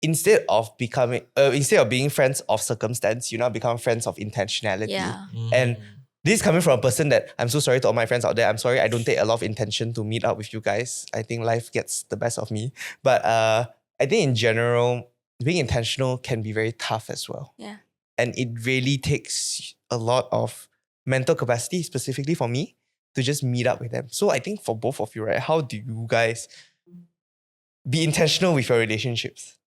Instead of being friends of circumstance, you now become friends of intentionality. Yeah. And this is coming from a person that I'm so sorry to all my friends out there. I'm sorry I don't take a lot of intention to meet up with you guys. I think life gets the best of me. But I think in general, being intentional can be very tough as well. Yeah. And it really takes a lot of mental capacity, specifically for me, to just meet up with them. So I think for both of you, right, how do you guys be intentional with your relationships?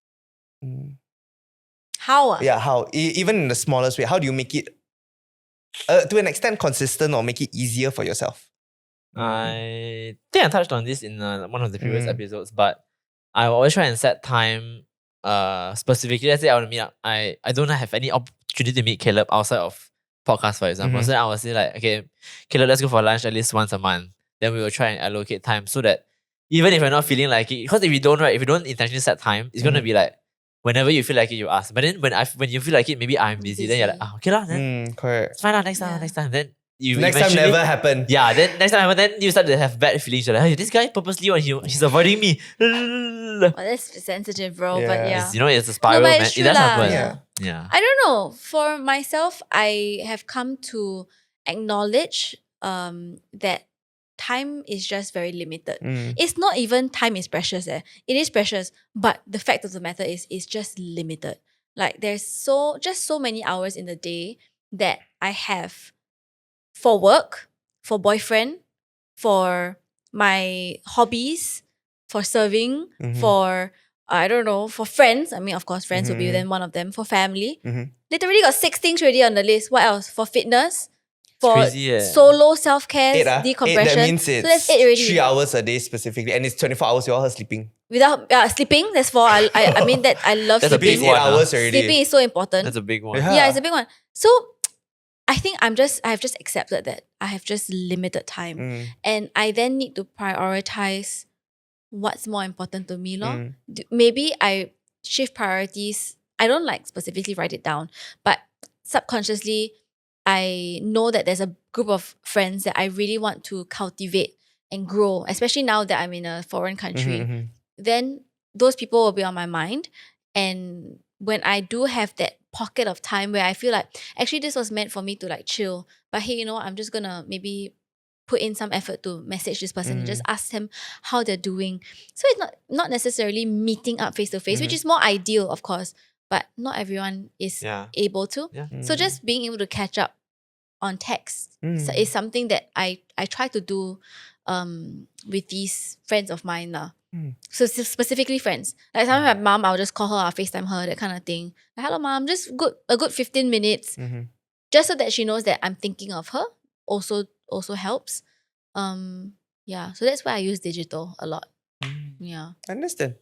How? Yeah, how? Even in the smallest way, how do you make it, to an extent, consistent or make it easier for yourself? I think I touched on this in one of the previous episodes, but I always try and set time. Specifically, let's say I want to meet up. I don't have any opportunity to meet Caleb outside of podcast, for example. So then I will say like, okay, Caleb, let's go for lunch at least once a month. Then we will try and allocate time so that even if you're not feeling like it, because if you don't intentionally set time, it's gonna be like whenever you feel like it, you ask. But then when you feel like it, maybe I'm busy. Then you're like, okay lah, then Correct. it's fine lah, next time. Then you Next time never happened. Yeah, then next time then you start to have bad feelings. You're like, hey, this guy purposely he's avoiding me. Oh, that's sensitive, bro. But yeah. It's a spiral, but man. it's It true does lah. happen. Yeah. I don't know. For myself, I have come to acknowledge that time is just very limited. It's not even time is precious. It is precious, but the fact of the matter is it's just limited. Like there's so many hours in the day that I have for work, for boyfriend, for my hobbies, for serving, for I don't know, for friends. I mean, of course, friends will be then one of them. For family, literally got 6 things already on the list. What else? For fitness, for crazy, solo self-care, 8, decompression. that means it's so that's 8 already. 3 hours a day specifically, and it's 24 hours you're all sleeping. Without sleeping, that's 4. I mean that I love That's a sleeping. big 8 one, hours already. Sleeping is so important. That's a big one. Yeah. Yeah, it's a big one. So I think I have just accepted that I have just limited time, and I then need to prioritize what's more important to me, lor. Maybe I shift priorities. I don't like specifically write it down, but subconsciously I know that there's a group of friends that I really want to cultivate and grow, especially now that I'm in a foreign country. Then those people will be on my mind, and when I do have that pocket of time where I feel like actually this was meant for me to like chill, but hey, I'm just gonna maybe put in some effort to message this person and just ask them how they're doing. So it's not necessarily meeting up face to face, which is more ideal, of course, but not everyone is able to. So just being able to catch up on text is something that I try to do with these friends of mine lah. So specifically friends. Like sometimes my mom, I'll just call her, I'll FaceTime her, that kind of thing. Like, hello mom, just a good 15 minutes. Just so that she knows that I'm thinking of her also helps. Yeah. So that's why I use digital a lot. Yeah. I understand.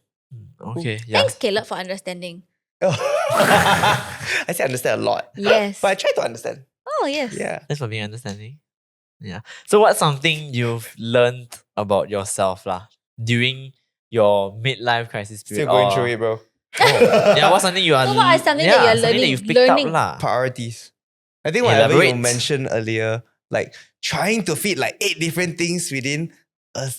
Okay. Yeah. Thanks, Caleb, for understanding. I say understand a lot. Yes. But I try to understand. Oh yes. Yeah. Thanks for being understanding. Yeah. So what's something you've learned about yourself during your midlife crisis period? Still going through it, bro. Yeah, what's something you are So what is something that you're something learning- that you've picked learning? up lah. Priorities. I think whatever you Elaborate. mentioned earlier, like trying to fit like 8 different things within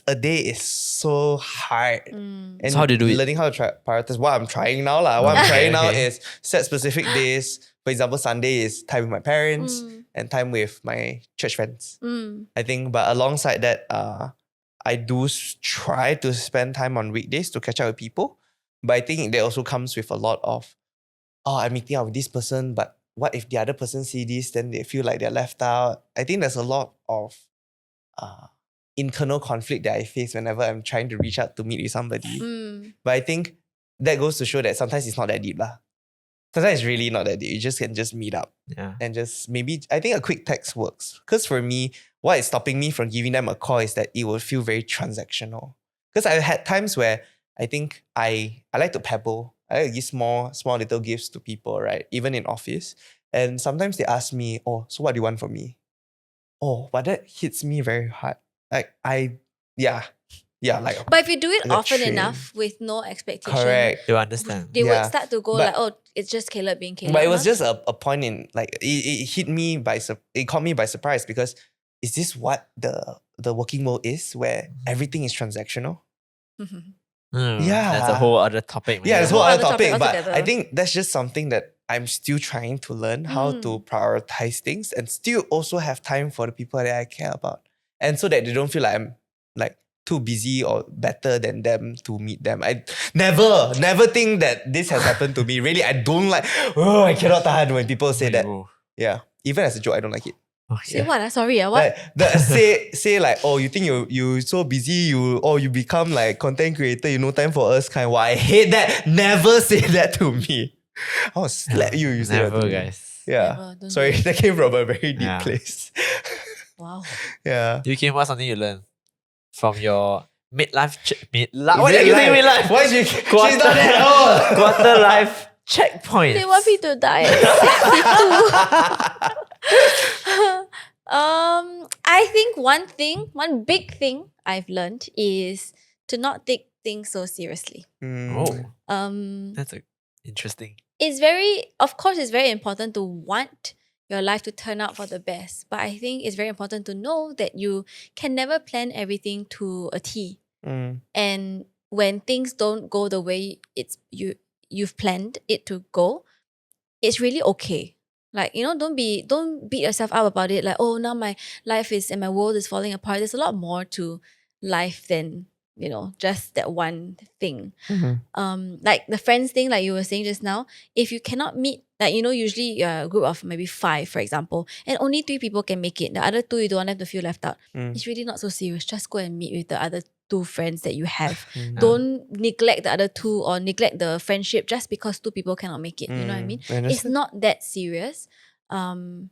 a day is so hard. And So how do you do it? learning how to prioritize what I'm trying now. What I'm trying now Okay. is set specific days. For example, Sunday is time with my parents and time with my church friends. I think, but alongside that, I do try to spend time on weekdays to catch up with people. But I think that also comes with a lot of, I'm meeting up with this person, but what if the other person see this, then they feel like they're left out. I think there's a lot of internal conflict that I face whenever I'm trying to reach out to meet with somebody. But I think that goes to show that sometimes it's not that deep lah. Sometimes it's really not that deep. You just can just meet up and just maybe, I think a quick text works. Because for me, what is stopping me from giving them a call is that it will feel very transactional. Because I've had times where I think I like to pebble. I like to give small little gifts to people, right? Even in office. And sometimes they ask me, oh, so what do you want from me? Oh, but that hits me very hard. Like like. But if you do it Like often train. enough with no expectation, Correct. You understand. they Yeah. would start to go But- like, oh, it's just Caleb being Caleb. But it was huh? just a point in like it hit me it caught me by surprise because is this what the the working world is, where everything is transactional. Yeah. That's a whole other topic. Man. Yeah, it's a whole other other topic topic. But altogether. I think that's just something that I'm still trying to learn how to prioritize things and still also have time for the people that I care about. And so that they don't feel like I'm like too busy or better than them to meet them. I never think that this has happened to me. Really, I don't like, I cannot tahan when people say that. Yeah. Even as a joke, I don't like it. Say what? Sorry, what? Like, say like, oh, you think you so busy, you become like content creator, you no time for us kind. Wow, I hate that. Never say that to me. I'll slap you. You say that to Never, me. guys. Yeah. Never, don't Sorry, do it. that came from a very deep Yeah. place. Wow. Yeah. You came what's something you learned from your midlife midlife? What are you saying midlife? Why she's Quarter- not at all? Quarter life checkpoint. They want me to die at 62. I think one big thing I've learned is to not take things so seriously. Oh, Um, that's interesting. of course, it's very important to want your life to turn out for the best. But I think it's very important to know that you can never plan everything to a T. And when things don't go the way you've planned it to go, it's really okay. Like, don't beat yourself up about it. Like, oh, now my life is and my world is falling apart. There's a lot more to life than, just that one thing. Like the friends thing, like you were saying just now, if you cannot meet, like, usually a group of maybe 5, for example, and only 3 people can make it. The other 2, you don't want them to feel left out. It's really not so serious. Just go and meet with the other 2 friends that you have. Don't neglect the other 2 or neglect the friendship just because 2 people cannot make it. You know what I mean? It's not that serious. And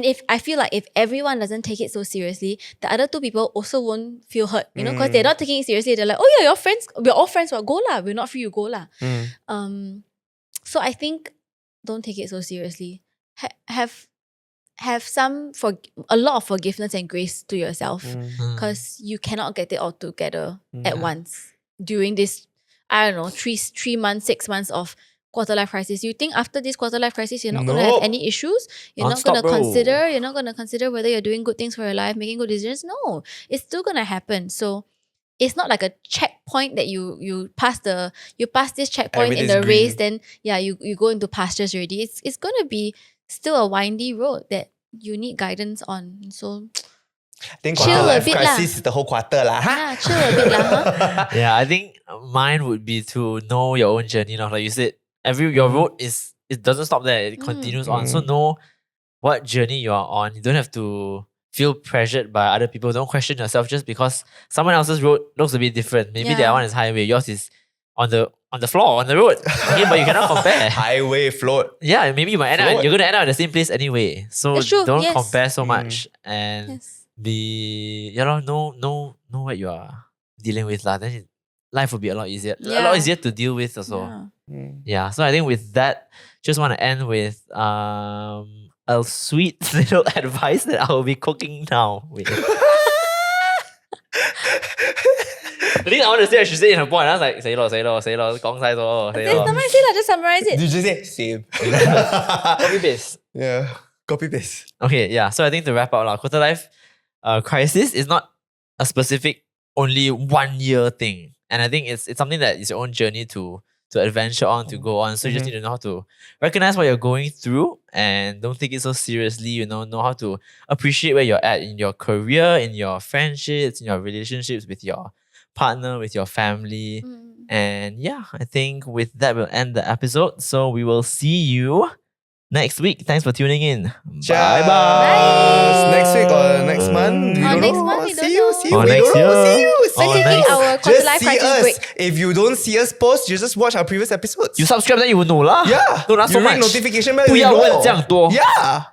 if I feel like if everyone doesn't take it so seriously, the other 2 people also won't feel hurt, because they're not taking it seriously. They're like, oh yeah, you're friends. We're all friends. Well, go lah. We're not free. You go lah. So I think don't take it so seriously. Have a lot of forgiveness and grace to yourself, because you cannot get it all together at once during this, I don't know, 3 months, 6 months of quarter life crisis. You think after this quarter life crisis you're not going to have any issues? You're not going to consider whether you're doing good things for your life, making good decisions? No, it's still going to happen. So it's not like a checkpoint that you pass this checkpoint in the race, then you go into pastures already. It's going to be still a windy road that you need guidance on. So I think chill quarter a life bit crisis is the whole quarter lah. yeah, chill a bit lah. Yeah, I think mine would be to know your own journey. Like you said, your road it doesn't stop there. It continues on. So know what journey you are on. You don't have to feel pressured by other people. Don't question yourself just because someone else's road looks a bit different. Maybe their one is highway, yours is on the floor, on the road. Okay, but you cannot compare. Highway float. Yeah, maybe you might you're gonna end up at the same place anyway. So That's true, don't yes. compare so much and Yes. know what you are dealing with lah. Then life will be a lot easier. A Yeah. lot easier to deal with also. Yeah. Yeah. So I think with that, just want to end with a sweet little advice that I will be cooking now with. The thing I want to say, I should say in a point. I was like, say lo, gong sai so, say lo. Never mind, say lah, just summarize it. Did you just say same? Copy paste. Yeah. Copy paste. Okay, yeah. So I think to wrap up, quarter life crisis is not a specific only 1 year thing. And I think it's something that is your own journey to adventure on, to go on. So you just need to know how to recognize what you're going through and don't take it so seriously, know how to appreciate where you're at in your career, in your friendships, in your relationships with your partner, with your family. And yeah, I think with that we'll end the episode. So we will see you next week. Thanks for tuning in. Bye. Bye. Next week or next month? We don't next know. month, we don't See know. you. Or We next don't know. year. See you. Or We're taking next- our quarter Just life see crisis us. break. If you don't see us post, you just watch our previous episodes. You subscribe then you will know lah. Yeah. Don't ask so You ring much. notification bell. 不 you 要 know. 问这样多。 Yeah.